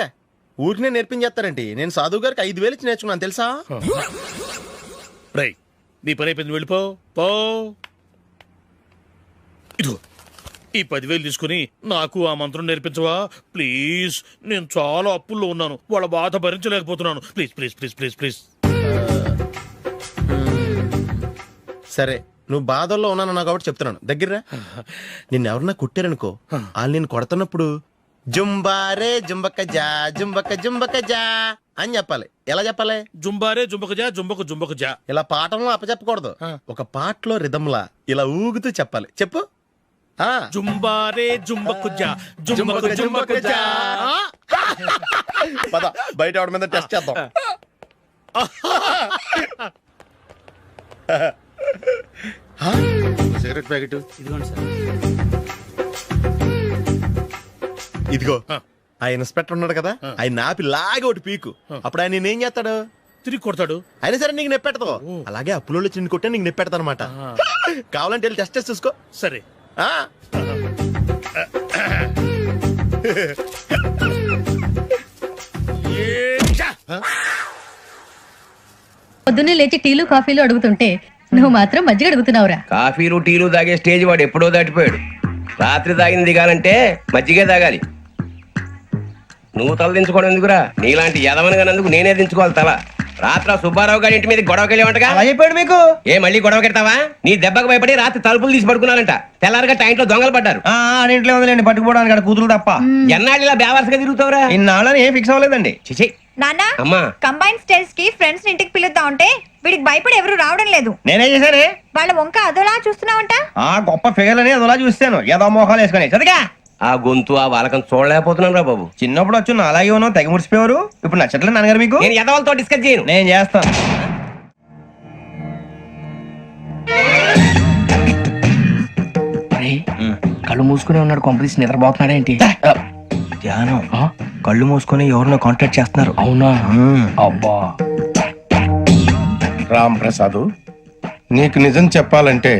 ఊరినే నేర్పించేస్తారండి. నేను సాధువు గారికి 5,000 ఇచ్చి నేర్చుకున్నాను తెలుసా. రేయ్ నీ పని అయిపోయింది, వెళ్ళిపో పో. ఇదిగో ఈ 10,000 తీసుకుని నాకు ఆ మంత్రం నేర్పించవా ప్లీజ్? నేను చాలా అప్పుల్లో ఉన్నాను, వాళ్ళ బాధ భరించలేకపోతున్నాను. Please please please please please. సరే నువ్వు బాధల్లో ఉన్నాను నాకు కాబట్టి చెప్తున్నాను. దగ్గర నిన్ను ఎవరన్నా కొట్టారనుకో, వాళ్ళు నేను కొడుతున్నప్పుడు జుంబారే జుంబక జా జుంబక జుంబక జా అని చెప్పాలి. ఎలా చెప్పాలి? జుంబారే జుంబక జా జుంబక జుంబక జా. ఇలా పాఠంలో అప్పచెప్పకూడదు. ఒక పాటలో రిధంలా ఇలా ఊగుతూ చెప్పాలి. చెప్పు. జుంబారే జుంబకు జా జుంబకు జుంబకు జా. పద బయట ఆవిడ మీద టెస్ట్ చేద్దాం. సిగరెట్ ప్యాకెట్ ఇదిగోండి సార్. ఇదిగో ఆ ఇన్స్పెక్టర్ ఉన్నాడు కదా, ఆయన ఆపి లాగే ఒకటి పీకు. అప్పుడు ఆయన నేనేం చేస్తాడు? తిరిగి కొడతాడు. అయినా సరే నీకు నెప్పెడతావు. అలాగే అప్పులో చిన్న కొట్టే నీకు నెప్పెడతా అనమాట. కావాలంటే వెళ్ళి టెస్ట్ చేసి చూసుకో. సరే. పొద్దున్నే లేచి టీలు కాఫీలు అడుగుతుంటే నువ్వు మాత్రం మజ్జిగ అడుగుతున్నావురా. కాఫీలు టీలు తాగే స్టేజ్ వాడు ఎప్పుడో దాటిపోయాడు. రాత్రి తాగింది దిగాలంటే మజ్జిగే తాగాలి. నువ్వు తల దించుకోవడం ఎందుకురా? నీలాంటి యదవనగానందుకు నేనే దించుకోవాలి తల. రాత్రి సుబ్బారావు గారి ఇంటి మీద గొడవకి వెళ్ళేవంటగా. అలా చెప్పాడు మీకు? ఏ మళ్ళీ గొడవ కెడతావా? నీ దెబ్బకు భయపడి రాత్రి తలుపులు తీసి పడుకున్నారంట. తెల్లారగా టైంట్లో దొంగలు పడ్డారు. ఇంట్లో ఉందిలేండి, పట్టుకుపోవడానికి అక్కడ కూతురు తప్ప. ఎన్నాళ్ళు ఇలా బేవర్స్గా తిరుగుతావురా? ఇన్నాళ్ళని ఏం ఫిక్స్ అవ్వలేదండి. చిచి నాన్నా, అమ్మా కంబైన్ స్టైల్స్ కి ఫ్రెండ్స్ ఇంటికి పిలుద్దాం అంటే వీడికి భయపడి ఎవరు రావడం లేదు. నేనేం చేశానే? వాళ్ళ వంక అదోలా చూస్తున్నావంట. ఆ గొప్ప ఫిగర్ అని అదోలా చూస్తాను, ఏదో మోహాలు వేసుకొని. చదిగా ఆ గొంతు ఆ వాలకం చూడలేకపోతున్నాను రా బాబు. చిన్నప్పుడు వచ్చి నా అలాగే ఉన్నావు, తెగ ముడిచిపోయారు. ఇప్పుడు నచ్చట్లేదు నాన్నగారు మీకు? నేను యదవలతో డిస్కస్ చేయను. నేను చేస్తాను. కళ్ళు మూసుకునే ఉన్నాడు, కొంపదీసి నిద్రపోతున్నాడేంటి? ధ్యానం. కళ్ళు మూసుకొని ఎవరినో కాంటాక్ట్ చేస్తున్నారు. అవునా? అబ్బా రామ్ ప్రసాద్, నీకు నిజం చెప్పాలంటే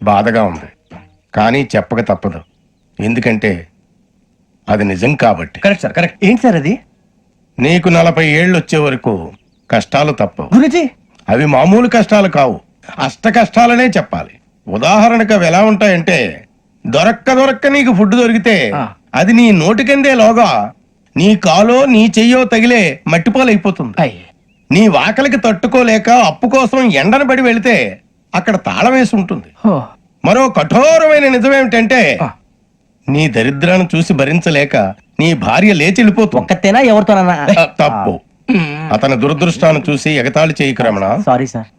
బాధగా ఉంది, కానీ చెప్పక తప్పదు. ఎందుకంటే అది నిజం కాబట్టి. Correct sir, correct. ఏంటి సార్ అది? నీకు 40 ఏళ్ళు వచ్చే వరకు కష్టాలు తప్పవు. గురుజీ, అవి మామూలు కష్టాలు కావు, అష్ట కష్టాలనే చెప్పాలి. ఉదాహరణకు అవి ఎలా ఉంటాయంటే, దొరక్క నీకు ఫుడ్ దొరికితే అది నీ నోటికందే లోగా నీ కాలో నీ చెయ్యో తగిలే మట్టిపాలైపోతుంది. నీ వాకలికి తట్టుకోలేక అప్పు కోసం ఎండను పడి వెళితే అక్కడ తాళం వేసి ఉంటుంది. మరో కఠోరమైన నిజమేమిటంటే, నీ దరిద్రాన్ని చూసి భరించలేక నీ భార్య లేచి వెళ్ళిపోతుంది. ఒక్కతేనా ఎవరితోనన్నా? తప్పు. అతని దురదృష్టాన్ని చూసి ఎగతాళి చేయకు రమణ. Sorry sir.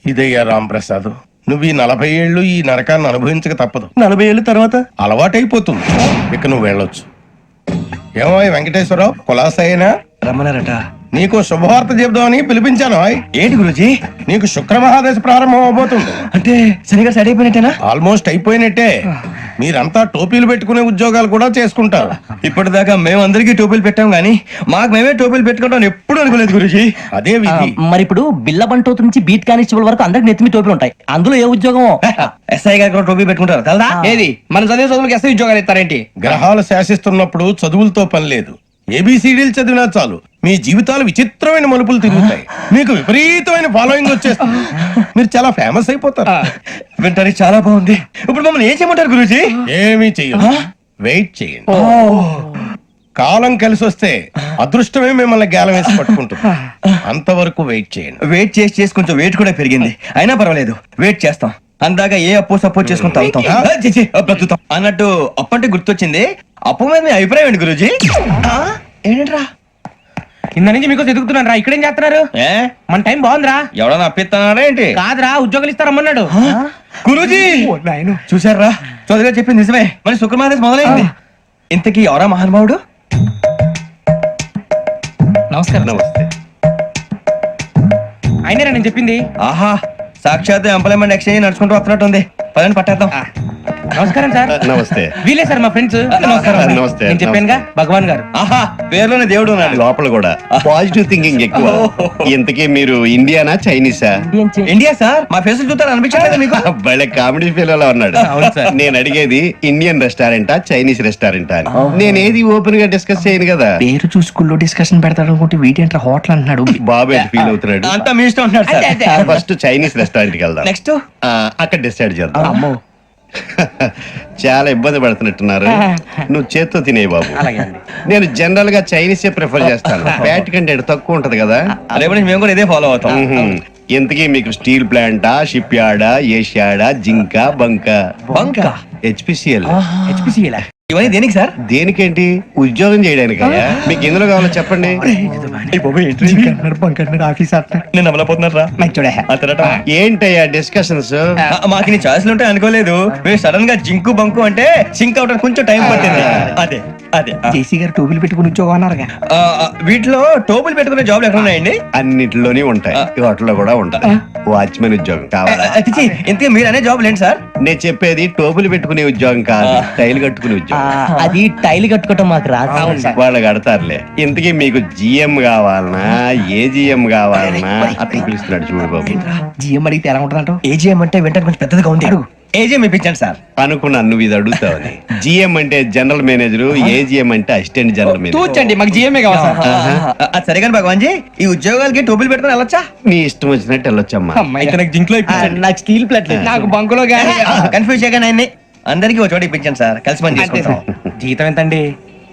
ఇదయ్యా రాంప్రసాద్, నువ్వు ఈ 40 ఏళ్ళు ఈ నరకాన్ని అనుభవించక తప్పదు. 40 ఏళ్ళు తర్వాత అలవాటైపోతుంది. ఇక నువ్వు వెళ్ళొచ్చు. ఏమో వెంకటేశ్వరరావు కులాసైనా రమ్మన్నారట. నీకు శుభవార్త చెబుదామని పిలిపించాను. ఏంటి గురుజీ? నీకు శుక్ర మహాదశ ప్రారంభం అవబోతుంది. అంటే సరిగా సెట్ అయిపోయినట్టేనా? ఆల్మోస్ట్ అయిపోయినట్టే. మీరంతా టోపీలు పెట్టుకునే ఉద్యోగాలు కూడా చేసుకుంటారు. ఇప్పటిదాకా మేమందరికీ టోపీలు పెట్టాం గానీ మాకు మేమే టోపీలు పెట్టుకుంటాం ఎప్పుడు అనుకోలేదు గురుజీ. అదే విధి. మరి ఇప్పుడు బిల్ల బంటోతు నుంచి బీట్ కానిస్టేబుల్ వరకు అందరికి నెత్తిమి టోపీలు ఉంటాయి. అందులో ఏ ఉద్యోగం? ఎస్ఐ గారు కూడా టోపీ పెట్టుకుంటారు తెలదా? ఏది మన చదివే చదువులకు ఎస్ఐ ఉద్యోగాలు ఇస్తారేంటి? గ్రహాలు శాసిస్తున్నప్పుడు చదువులతో పని లేదు. ఏబిసిడీలు చదివినా చాలు మీ జీవితాలు విచిత్రమైన మలుపులు తిరుగుతాయి. మీకు విపరీతమైన ఫాలోయింగ్ వచ్చేస్తుంది. మీరు చాలా ఫేమస్ అయిపోతారు. వింటానికి చాలా బాగుంది. ఇప్పుడు మమ్మల్ని ఏం చేయమంటారు గురూజీ? ఏమీ చెయ్యదు. వెయిట్ చేయండి. కాలం కలిసి వస్తే అదృష్టమే మిమ్మల్ని గేలం వేసి పట్టుకుంటుంది. అంతవరకు వెయిట్ చేయండి. వెయిట్ చేసి కొంచెం వెయిట్ కూడా పెరిగింది. అయినా పర్వాలేదు, వెయిట్ చేస్తాం. అందాక ఏ అప్పు సపోర్ట్ చేసుకుని తాగుతాం, బ్రతుకుతాం అన్నట్టు. అప్పు అంటే గుర్తొచ్చింది. అప్పు మీద మీ అభిప్రాయం ఏంటి గురూజీ? ఏంటరా కింద నుంచి మీకు ఎదుగుతున్నాను రా. ఇక్కడేం చేస్తున్నారు? మన టైం బాగుందిరా. ఎవడన్నా అప్పిస్తున్నారా ఏంటి? కాదురా, ఉద్యోగాలు ఇస్తారమ్మన్నాడు గురూజీ. చూసారా, చౌదరిగా చెప్పింది నిజమే. మరి శుక్రమాదేశ్ మొదలైంది. ఇంతకీ ఎవరా మహానుభావుడు? నమస్కారం. నమస్తే. అయినరా నేను చెప్పింది? ఆహా, సాక్షాత్ ఎంప్లాయ్మెంట్ ఎక్స్చేంజ్ నడుచుకుంటూ వస్తున్నట్టు ఉంది. పదండి పట్టేద్దాం. నమస్కారం సార్. నమస్తే. వీలే సార్ మా ఫ్రెండ్స్. నమస్తే. నేను చెప్పానుగా భగవాన్ గారు. ఆహా, పేరులోనే దేవుడు ఉన్నాడు. లోపల కూడా పాజిటివ్ థింకింగ్ ఎక్కువ. ఇంతకీ మీరు ఇండియానా చైనీసా? India sir. మా ఫేస్ చూస్తారు అనిపించలేదు మీకు? భలే కామెడీ ఫీల్ అలా ఉన్నాడు. నేను అడిగేది ఇండియన్ రెస్టారెంటా చైనీస్ రెస్టారెంటా అని. నేను ఏది ఓపెన్ గా డిస్కస్ చేయను కదా. పేరు చూసుకుల్లో డిస్కషన్ పెడతాడు అనుకుంటే వీటి అంటే హోటల్ అంటున్నాడు. బాబు ఎట్ ఫీల్ అవుతున్నాడు. అంతా మీ ఇష్టం ఉంటున్నాడు సార్. ఫస్ట్ చైనీస్ రెస్టారెంట్ కి వెళ్దాం. నెక్స్ట్ అక్కడ డిసైడ్ చేద్దాం. చాలా ఇబ్బంది పడుతున్నట్టున్నారు. నువ్వు చేత్తో తినే బాబు. నేను జనరల్ గా చైనీస్ ప్రిఫర్ చేస్తాను. బ్యాట్ కంటే తక్కువ ఉంటది కదా. రేపు మేము కూడా ఇదే ఫాలో అవుతాం. ఇంతకీ మీకు స్టీల్ ప్లాంటా, షిప్ యార్డా, ఏషియాడా, జింక, బంకా? హెచ్పిసిఎల్. ఇవన్నీ దేనికి సార్? దేనికేంటి? ఉద్యోగం చేయడానికి. మీకు ఎందులో కావాలో చెప్పండి. నేను అమలపోతున్నా. ఏంటయ్యా డిస్కషన్స్? మాకు నీ ఛాయిస్లు ఉంటాయి అనుకోలేదు. మీరు సడన్ గా జింకు బంకు అంటే సింక్ అవడానికి కొంచెం టైం పట్టింది. అదే అదే జేసీ గారు టోపీలు పెట్టుకుని ఉద్యోగం అన్నారుగా. వీటిలో టోపులు పెట్టుకునే జాబ్లు ఎక్కడ ఉన్నాయండి? అన్నిటిలోనే ఉంటాయి. వాటిలో కూడా ఉంటాయి. వాచ్మెన్ ఉద్యోగం కావాలా? ఇంతకీ మీరు అనే జాబ్ ఏంటి సార్? నేను చెప్పేది టోపులు పెట్టుకునే ఉద్యోగం కాదు, టైల్ కట్టుకునే ఉద్యోగం. అది టైల్ కట్టుకోవటం మాకు రాదు. వాళ్ళు కడతారులే. ఇంతకీ మీకు జిఎం కావాలనా, ఏజిఎం కావాలనా? అతను పిలుస్తున్నాడు చూడు బాబు. జిఎం అడిగితే ఎలా ఉంటుందంట? ఏజిఎం అంటే వెంటనే కొంచెం పెద్దదిగా ఉంది. అడుగు. ఏజిఎం ఇప్పించండి సార్. అనుకున్నాను నువ్వు ఇది అడుగుతావని. జిఎం అంటే జనరల్ మేనేజర్, ఏజిఎం అంటే అసిస్టెంట్ జనరల్ మేనేజర్. తూచండి, మాకు జిఎంఏ కావాలి సార్. అది సరే కానీ భగవాన్ జీ, ఈ ఉద్యోగాలకి టోపులు పెట్టుకుని వెళ్ళొచ్చా? నీ ఇష్టం వచ్చినట్టు వెళ్ళొచ్చమ్మా. అయితే నాకు జింక్ లో నాకు స్టీల్ ప్లేట్, నాకు బంకులో గానీ. కన్ఫ్యూజ్ చేయగానే ఆయన్ని అందరికీ ఒక చోట ఇప్పించండి సార్. కలిసి పని చేసుకుంటాం. జీతం ఎంతండి?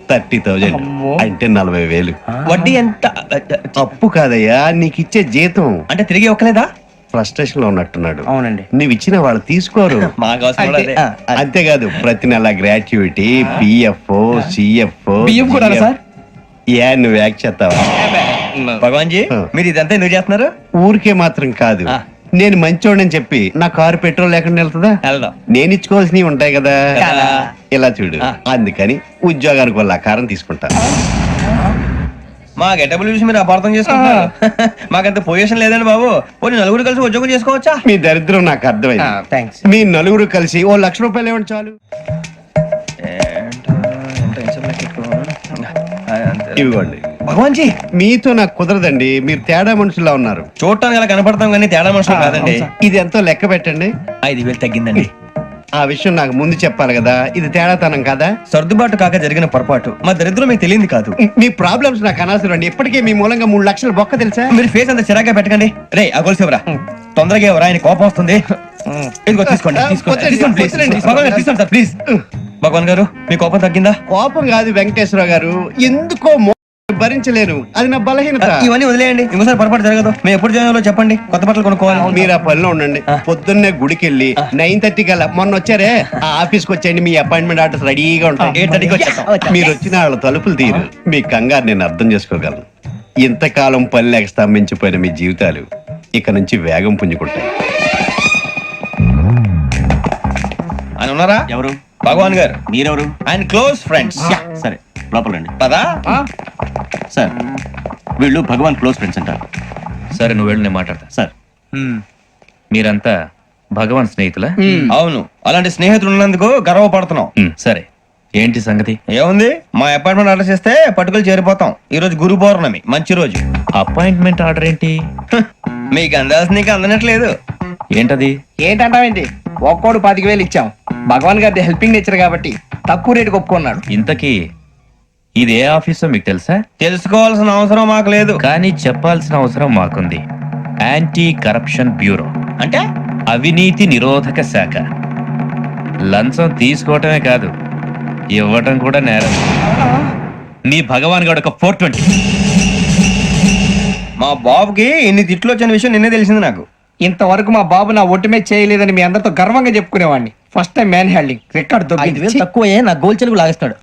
30,000 అంటే 40,000. వడ్డీ ఎంత? అప్పు కాదయ్యా, నీకు ఇచ్చే జీతం. అంటే తిరిగి ఒక్కలేదా? ఫ్రస్ట్రేషన్ లో ఉన్నట్టున్నాడు. అవునండి. నువ్వు ఇచ్చిన వాళ్ళు తీసుకోరు. మాకు అవసరం కూడా అదే. అంతేకాదు ప్రతి నెల గ్రాట్యుటీ, పిఎఫ్, సిఎఫ్. బియ్యం కూడా సార్? ఏ నువ్వు యాక్ట్ చేస్తావా? భగవాన్ జీ, మీరు ఇదంతా ఎందుకు చేస్తున్నారు? ఊరికే మాత్రం కాదు. నేను మంచోడని చెప్పి నా కారు పెట్రోల్ లేకుండా వెళ్తుందా? నేను ఇచ్చుకోవాల్సినవి ఉంటాయి కదా. ఇలా చూడు, అందుకని ఉద్యోగానికి వాళ్ళ ఆకారం తీసుకుంటా. మా గెటబుల్ చూసి మీరు అపార్థం చేసుకుంటున్నారు. మాకంత పొజిషన్ లేదండి బాబు. పోనీ నలుగురు కలిసి ఉద్యోగం చేసుకోవచ్చా? మీ దరిద్రం నాకు అర్థమైంది. మీ నలుగురు కలిసి ఓ 1,00,000 రూపాయలు ఇవ్వండి చాలు. ఇవ్వండి. భగవాన్ జీ, మీతో నాకు కుదరదండి. మీరు తేడా మనుషుల్లా ఉన్నారు. చూడటానికి అలా కనపడతాం కానీ తేడా మనుషులు కాదండి. ఇది ఎంతో లెక్క పెట్టండి. 5,000 తగ్గిందండి. ఆ విషయం నాకు ముందు చెప్పాలి కదా. ఇది తేడాతనం కదా? సర్దుబాటు కాక జరిగిన పొరపాటు. మా దరిద్రం మీకు తెలియదు కాదు. మీ ప్రాబ్లమ్స్ నాకు అనవసరం అండి. ఇప్పటికే మీ మూలంగా 3 లక్షలు బొక్క తెలుసా? మీరు ఫేస్ అంత చిరాగా పెట్టకండి. రే ఆ గొలుసు ఎవరా? తొందరగా ఎవరా? ఆయన కోపం వస్తుంది. ఇదిగో తీసుకోండి. తీసుకోండి సార్ ప్లీజ్. భగవాన్ గారు, మీ కోపం తగ్గిందా? కోపం కాదు వెంకటేశ్వరరావు గారు, ఎందుకో భరించలేను. అది నా బలహీనత. ఇవన్నీ వదిలేయండి, ఇంకోసారి పొరపాటు జరగదు. మేము ఎప్పుడు జాయిన్ చెప్పండి, కొత్త బట్టలు కొనుక్కోవాలి. మీరు ఆ పనిలో ఉండండి. పొద్దున్నే గుడికి వెళ్ళి 9:30 కల్లా, మొన్న వచ్చారే ఆ ఆఫీస్కి వచ్చేయండి. మీ అపాయింట్మెంట్ ఆర్డర్స్ రెడీగా ఉంటాయి. 8:30కి వచ్చేస్తాం. మీరు వచ్చిన వాళ్ళ తలుపులు తీరు. మీ కంగారు నేను అర్థం చేసుకోగలను. ఇంతకాలం పని లేక స్తంభించిపోయిన మీ జీవితాలు ఇక నుంచి వేగం పుంజుకుంటాయి. ఆయన ఉన్నారా? ఎవరు? భగవాన్ గారు. మీరెవరు? ఆయన క్లోజ్ ఫ్రెండ్స్. సరే లోపల రండి. పదా సార్ వీళ్ళు భగవాన్ క్లోజ్ ఫ్రెండ్స్ అంట. సరే నువ్వు వెళ్ళి నేను మాట్లాడతా. సార్ మీరంతా భగవాన్ స్నేహితులా? అవును, అలాంటి స్నేహితులు ఉన్నందుకు గర్వపడుతున్నాం. సరే ఏంటి సంగతి? ఏముంది, మా అపాయింట్మెంట్ ఆర్డర్ చేస్తే పట్టుకులు చేరిపోతాం. ఈ రోజు గురు పౌర్ణమి, మంచి రోజు. అపాయింట్మెంట్ ఆర్డర్ ఏంటి? మీకు అందాల్సి నీకు అందనట్లేదు. ఏంటది? ఏంటంటావేంటి? ఒక్కోడు 25,000 ఇచ్చాం. భగవాన్ గారి హెల్పింగ్ నేచర్ కాబట్టి తక్కువ రేటుకి ఒప్పుకున్నాడు. ఇంతకీ ఇది ఏ ఆఫీసో మీకు తెలుసా? తెలుసుకోవాల్సిన అవసరం మాకు లేదు, కానీ చెప్పాల్సిన అవసరం మాకుంది. యాంటీ కరప్షన్ బ్యూరో అంటే అవినీతి నిరోధక శాఖ. లంచం తీసుకోవటమే కాదు, ఇవ్వటం కూడా నేరం. మీ భగవాన్ గారు ఒక 420. మా బాబుకి ఇన్ని తిట్లు వచ్చిన విషయం నిన్నే తెలిసింది నాకు. ఇంతవరకు మా బాబు నా ఒట్టుమే చేయలేదని మీ అందరితో గర్వంగా చెప్పుకునేవాడిని. First time man handing record తక్కువ నా గోల్ చెలుగు లాగేస్తాడు.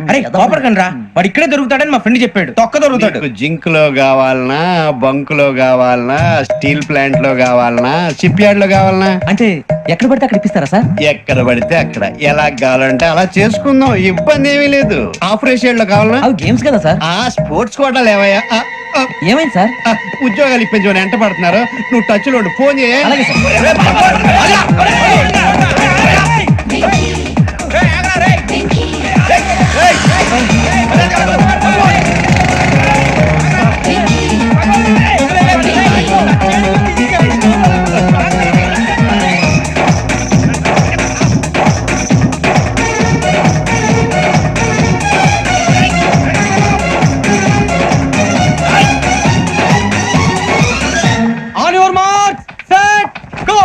అరే కోపడకండి రా, వాడు ఇక్కడే దొరుకుతాడని మా ఫ్రెండ్ చెప్పాడు. తొక్క దొరుకుతాడు. జింక్ లో కావాలనా, బంక్ లో కావాలనా, స్టీల్ ప్లాంట్ లో కావాలనా, షిప్ యార్డ్ లో కావాలనా? అంటే ఎక్కడ పడితే అక్కడ ఇప్పిస్తారా సార్? ఎక్కడ పడితే అక్కడ, ఎలా కావాలంటే అలా చేసుకుందాం, ఇబ్బంది ఏమీ లేదు. ఆపరేషన్ లో కావాలనా? అవి గేమ్స్ కదా సార్. స్పోర్ట్స్ కోటాలు ఏమయ్యా? ఏమైంది సార్? ఉద్యోగాలు ఇప్పించమని ఎంట పడుతున్నారు. నువ్వు టచ్ లో ఫోన్ చేయ. On your mark set go.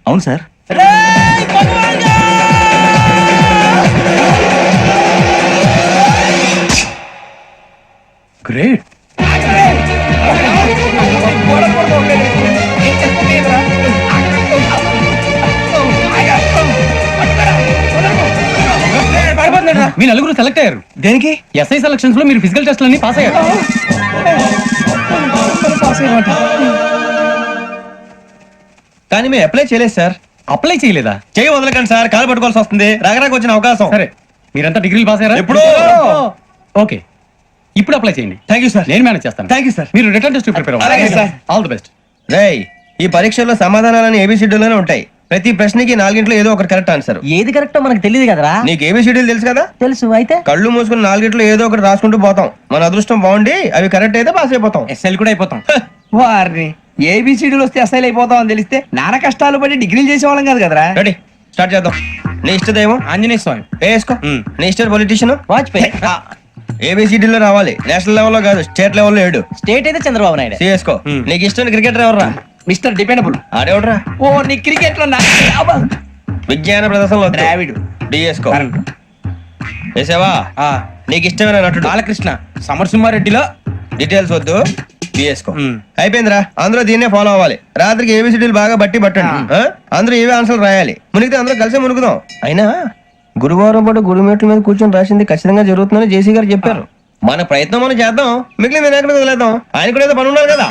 అవును సార్. గ్రేట్. మీ నలుగురు సెలెక్ట్ అయ్యారు. దేనికి? ఎస్ఐ సెలక్షన్స్ లో మీరు ఫిజికల్ టెస్ట్ అన్ని పాస్ అయ్యారు. కానీ మేము అప్లై చేయలేదు సార్. అప్లై చేయలేదా? చేయి వదలకండి సార్, కాలు పట్టుకోవాల్సి వస్తుంది. రాగరాకు వచ్చిన అవకాశం. సరే, మీరంతా డిగ్రీలు పాస్ అయ్యారా? ఎప్పుడో. ఓకే, ఇప్పుడు అప్లై చేయండి. Thank you sir. నేను మేనేజ్ చేస్తాను. Thank you sir. మీరు రిటర్న్ టెస్ట్ ప్రిపేర్ అలాగే అవ్వండి. సార్. All the best. రేయ్, ఈ పరీక్షల్లో సమాధానాలని ఏబిసిడ్యూల్లోనే ఉంటాయి. ప్రతి ప్రశ్నకి 4 ఏదో ఒకటి కరెక్ట్ ఆన్సర్. ఏది కరెక్టో మనకు తెలియదు కదరా. నీకు ఏబిసిడ్యూల్ తెలుసు కదా? తెలుసు. అయితే కళ్ళు మూసుకుని 4 ఏదో ఒకటి రాసుకుంటూ పోతాం. మన అదృష్టం బాగుండి అవి కరెక్ట్ అయితే పాస్ అయిపోతాం. ఎస్ఐలు కూడా అయిపోతాం. వారిని ఏబిసిడీలు వస్తే ఎస్ఐలు అయిపోతాం అని తెలిస్తే నాన్న కష్టాలు పడి డిగ్రీలు చేసేవాళ్ళం కాదు కదరా. రెడీ, స్టార్ట్ చేద్దాం. నీ ఇష్టదేమో ఆంజనేయ స్వామి. వేసుకో. నీ ఇష్ట పొలిటీషియన్ వాజ్పేయి. ఏబిసిడీలో రావాలి, నేషనల్ లెవెల్లో కాదు, స్టేట్ లెవెల్లో 7. స్టేట్ అయితే చంద్రబాబు నాయుడు. సిఎస్కో. నీకు ఇష్టం క్రికెటర్ ఎవర్రా? Mister dependable. ఆడేవడరా? ఓ నీ క్రికెట్ లో విజ్ఞాన ప్రదర్శనలో ద్రావిడు. డిఎస్కో. వేసావా? నీకు ఇష్టమైన నటుడు? బాలకృష్ణ. సమరసింహారెడ్డిలో డీటెయిల్స్ వద్దు, బిఎస్కో. అయిపోయిందిరా, అందరూ దీన్నే ఫాలో అవ్వాలి. రాత్రికి ఏబిసిడీలు బాగా బట్టి పట్టండి. అందరూ ఏవే ఆన్సర్లు రాయాలి. మునిగితే అందరూ కలిసి మునుగుదాం. అయినా గురువారం పాటు గురుమేట్ల మీద కూర్చొని రాసింది ఖచ్చితంగా జరుగుతుందని జేసీ గారు చెప్పారు. మన ప్రయత్నం మనం చేద్దాం, మిగిలిన వినాయకుడికి వదిలేద్దాం. ఆయన కూడా ఏదో పని ఉన్నారు కదా.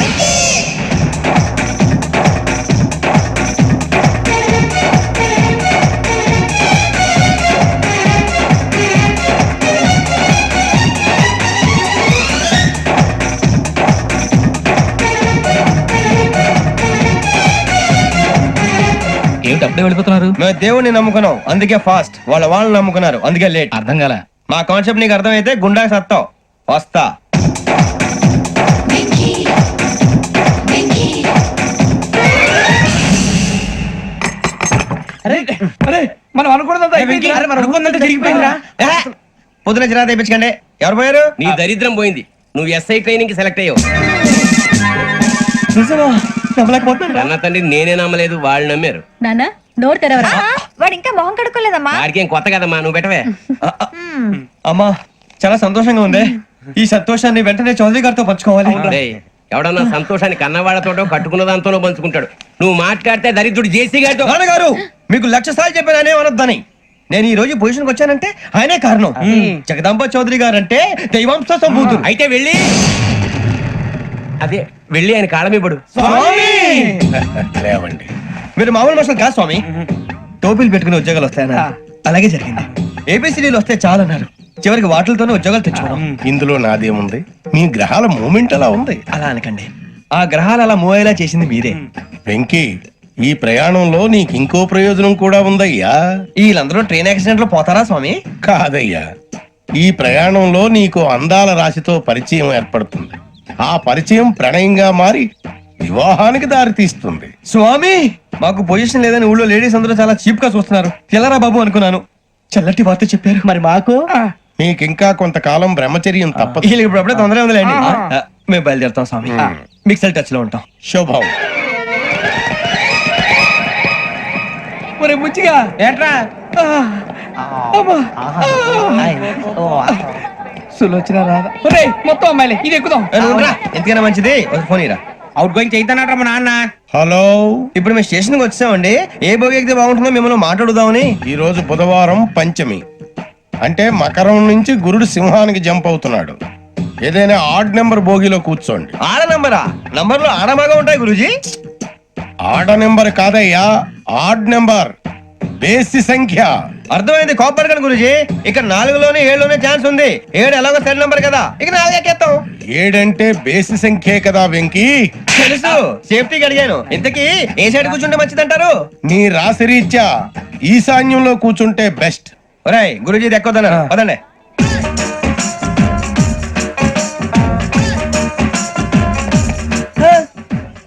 ఏమిటి అప్పుడే వెళ్ళిపోతున్నారు? మేము దేవుడిని నమ్ముకున్నాం, అందుకే ఫాస్ట్. వాళ్ళని నమ్ముకున్నారు, అందుకే లేట్. అర్థం కాల. మా కాన్సెప్ట్ నీకు అర్థమైతే గుండా సత్తావు. వస్తా. మనం అనుకున్నదంతా జరిగిపోయిందిరా. పొద్దున జిరా తెప్పించకండి. ఎవరు పోయారు? నీ దరిద్రం పోయింది. నువ్వు ఎస్ఐ ట్రైనింగ్ కి సెలెక్ట్ అయ్యావు. అన్న తండ్రి నేనే నమ్మలేదు, వాళ్ళు నమ్మారు. నాన్న నోరు తెరవరా. వాడు ఇంకా మొహం కడుక్కోలేదమ్మా. వాడికి ఏం కొత్త కదమ్మా, నువ్వు పెట్టవే. అమ్మా చాలా సంతోషంగా ఉంది. ఈ సంతోషాన్ని వెంటనే చౌదరి గారితో పంచుకోవాలి. రేయ్, ఎవడన్నా సంతోషాన్ని కన్నవాళ్లతోటో కట్టుకున్న దాంతోనో పంచుకుంటాడు. నువ్వు మాట్లాడితే దరిద్రుడు జేసీ గారితో. నాన్నగారు మీకు 1,00,000 సార్లు చెప్పాననే అనొద్దని. నేను ఈ రోజు పొజిషన్కి వచ్చానంటే ఆయనే కారణం. జగదాంబ చౌదరి గారు అంటే దైవాంశ సంభూతుడు. అయితే వెళ్ళి ఆయన కాళ్ళమివ్వడు. లేవండి. మీరు మామూలు మనుషులు కాదు స్వామి. టోపీలు పెట్టుకుని ఉద్యోగాలు వస్తాయన్నా. అలాగే జరిగింది. ఏబిసిడీలు వస్తే చాలన్నారు. చివరికి వాటిలతోనే ఉద్యోగాలు తెచ్చుకున్నాం. ఇందులో నాదేముంది? మీ గ్రహాల మూమెంట్ అలా ఉంది. అలా అనకండి. ఆ గ్రహాలు అలా మూవ్ అయ్యేలా చేసింది మీరే. వెంకీ, ఈ ప్రయాణంలో నీకు ఇంకో ప్రయోజనం కూడా ఉందయ్యా. వీళ్ళందరూ ట్రైన్ యాక్సిడెంట్ లో పోతారా స్వామి? కాదయ్యా, ఈ ప్రయాణంలో నీకు అందాల రాశితో పరిచయం ఏర్పడుతుంది. ఆ పరిచయం ప్రణయంగా మారి వివాహానికి దారి తీస్తుంది. స్వామి మాకు పొజిషన్ లేదని ఊళ్ళో లేడీస్ అందరూ చాలా చీప్ గా చూస్తున్నారు. తెల్లరా బాబు అనుకున్నాను. చల్లటి వార్త చెప్పారు. మరి మాకు నీకింకా కొంతకాలం బ్రహ్మచర్యం తప్పదు. వీళ్ళకి ఇప్పుడు అప్పుడే తొందరగా ఉందిలేండి. మేము బయలుదేరుతాం స్వామి. మిక్సెల్ టచ్ లో ఉంటాం. శుభం. ఒరే ముచ్చిగా ఏంట్రా సులోచన రాదా? ఒరే మొత్తం అమ్మాయిలే, ఇది ఎక్కుదాం. ఎందుకైనా మంచిది ఫోన్ ఇరా. అవుట్ గోయింగ్ చేద్దానట్రా మా నాన్న. హలో, ఇప్పుడు మేము స్టేషన్ కి వచ్చామండి. ఏ బోగి ఎక్కితే బాగుంటుందో మిమ్మల్ని మాట్లాడుదామని. ఈ రోజు బుధవారం పంచమి, అంటే మకరం నుంచి గురుడు సింహానికి జంప్ అవుతున్నాడు. ఏదైనా ఆడ్ నెంబర్ బోగిలో కూర్చోండి. ఆడ నంబరా? నంబర్లు ఆడబాగా ఉంటాయి గురూజీ. ఆడ నెంబర్ కాదయ్యా, ఆడ్ నెంబర్, బేసి సంఖ్య. అర్థమైంది. కోపడకండి గురూజీ. ఇక్కడ 4లోనే 7లోనే ఛాన్స్ ఉంది. 7 ఎలాగో సెడ్ నంబర్ కదా, ఇక 4 ఎక్కేస్తాం. 7 అంటే బేసి సంఖ్యే కదా వెంకీ. తెలుసు, సేఫ్టీకి అడిగాను. ఇంతకీ ఏ సైడ్ కూర్చుంటే మంచిదంటారు? నీ రాశి రీత్యా ఈశాన్యంలో కూర్చుంటే బెస్ట్. ఒరేయ్ గురూజీ దెక్కొద్దన్నారు. పదండి.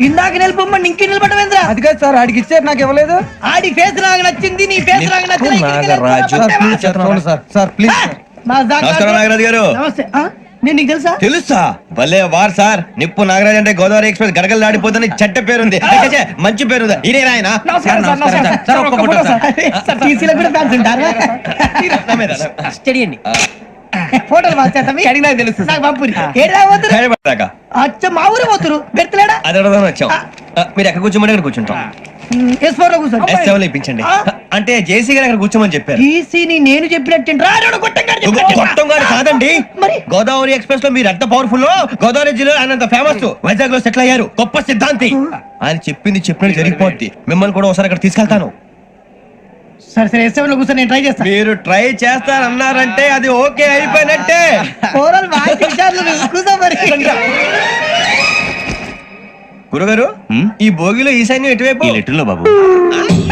ఇందాక నిలబొమ్మని ఇంకే నిలబడమేంద్రా? అది కాదు సార్, ఆడికి ఇచ్చారు, నాకు ఇవ్వలేదు. ఆడి ఫేస్ నాకు నచ్చింది, నీ ఫేస్ నాకు నచ్చింది. Sir please. నమస్కారం నాగరాజు గారు. నమస్తే. నేను నీకు తెలుసా? తెలుసా? భలే వార్ సార్. నిప్పు నాగరాజ్ అంటే గోదావరి ఎక్స్ప్రెస్ గడగలు దాడిపోతుంది చెట్ట పేరుంది. మంచి పేరు. ఇదే ఆయన. ఫోటోలు అడిగినా తెలుసు. అచ్చ మా ఊరు పోతురు బెర్తలేడా? అది అడగదామని వచ్చాం. మీరు ఎక్కడ కూర్చోమని అక్కడ కూర్చుంటాం. కూర్చోండి. ఇప్పించండి. అంటే జేసీ గారు అక్కడ కూర్చోమని చెప్పారు. నేను గొట్టం గారు కాదండి. గోదావరి ఎక్స్ప్రెస్ లో మీరు ఎంత పవర్ఫుల్, గోదావరి జిల్లా ఆయన ఫేమస్. వైజాగ్ లో సెటిల్ అయ్యారు. గొప్ప సిద్ధాంతి. ఆయన చెప్పింది చెప్పినట్టు జరిగిపోద్ది. మిమ్మల్ని కూడా ఒకసారి అక్కడ తీసుకెళ్తాను. సరే సరే, ఎస్ఎంలో కూర్చొని నేను ట్రై చేస్తాను. మీరు ట్రై చేస్తారన్నారంటే అది ఓకే అయిపోయినట్టే. గురుగారు, ఈ భోగిలో ఈశాన్యం ఎటువైపు? లెటర్లో బాబు.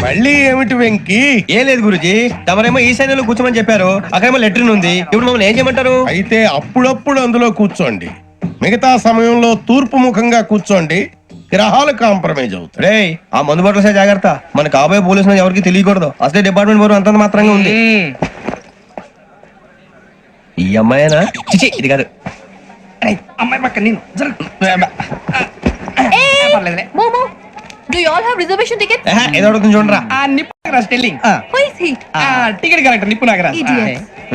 మళ్ళీ ఏమిటి వెంకీ? ఏం లేదు గురుజీ, తమరేమో ఈశాన్యంలో కూర్చోమని చెప్పారు. అక్కడేమో లెటర్ ఉంది. ఇప్పుడు మమ్మల్ని ఏం చేయమంటారు? అయితే అప్పుడప్పుడు అందులో కూర్చోండి. మిగతా సమయంలో తూర్పు ముఖంగా కూర్చోండి. గ్రహాలు కాంప్రమైజ్ అవుతాయి. రే, ఆ మందు బాటలసే జాగ్రత్త. మన కాబోయే పోలీసులు ఎవరికి తెలియకూడదు. అసలే డిపార్ట్మెంట్ బోరు అంతంత మాత్రంగా ఉంది. ఈ అమ్మాయినా? చిచి, ఇది కాదు. అమ్మాయి పక్క నేను. Do you all have reservation tickets? ఏదో అడుగుతుంది చూడరా. నిప్పు Nagaraj telling. Who is he? Ticket correct నిప్పు నాగరాజ్.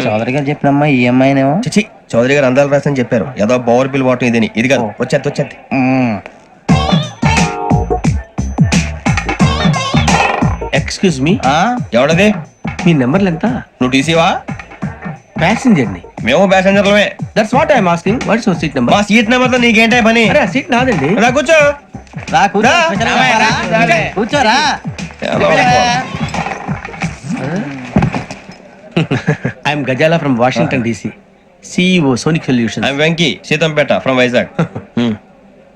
చౌదరి గారు చెప్పిన అమ్మాయి ఈ అమ్మాయినేమో. చిచి, చౌదరి గారు అందాలు రాసని చెప్పారు. ఏదో పవర్ బిల్ వాటం ఇదని. ఇది కాదు. వచ్చేది. Excuse me, ఎవడది? మీ నెంబర్లు ఎంత? నువ్వు టీసీవా? ప్యాసింజర్ ని. మేము ప్యాసెంజర్లమే. That's what I'm asking. What's your seat number? మా సీట్ నెంబర్ తో నీకేంటే పని? అరే ఆ సీట్ నాదండి. రా కూర్చో. కూర్చోరా. I'm Gazala from Washington DC, CEO Sonic solution. I'm Venky, Seethampeta from Vizag.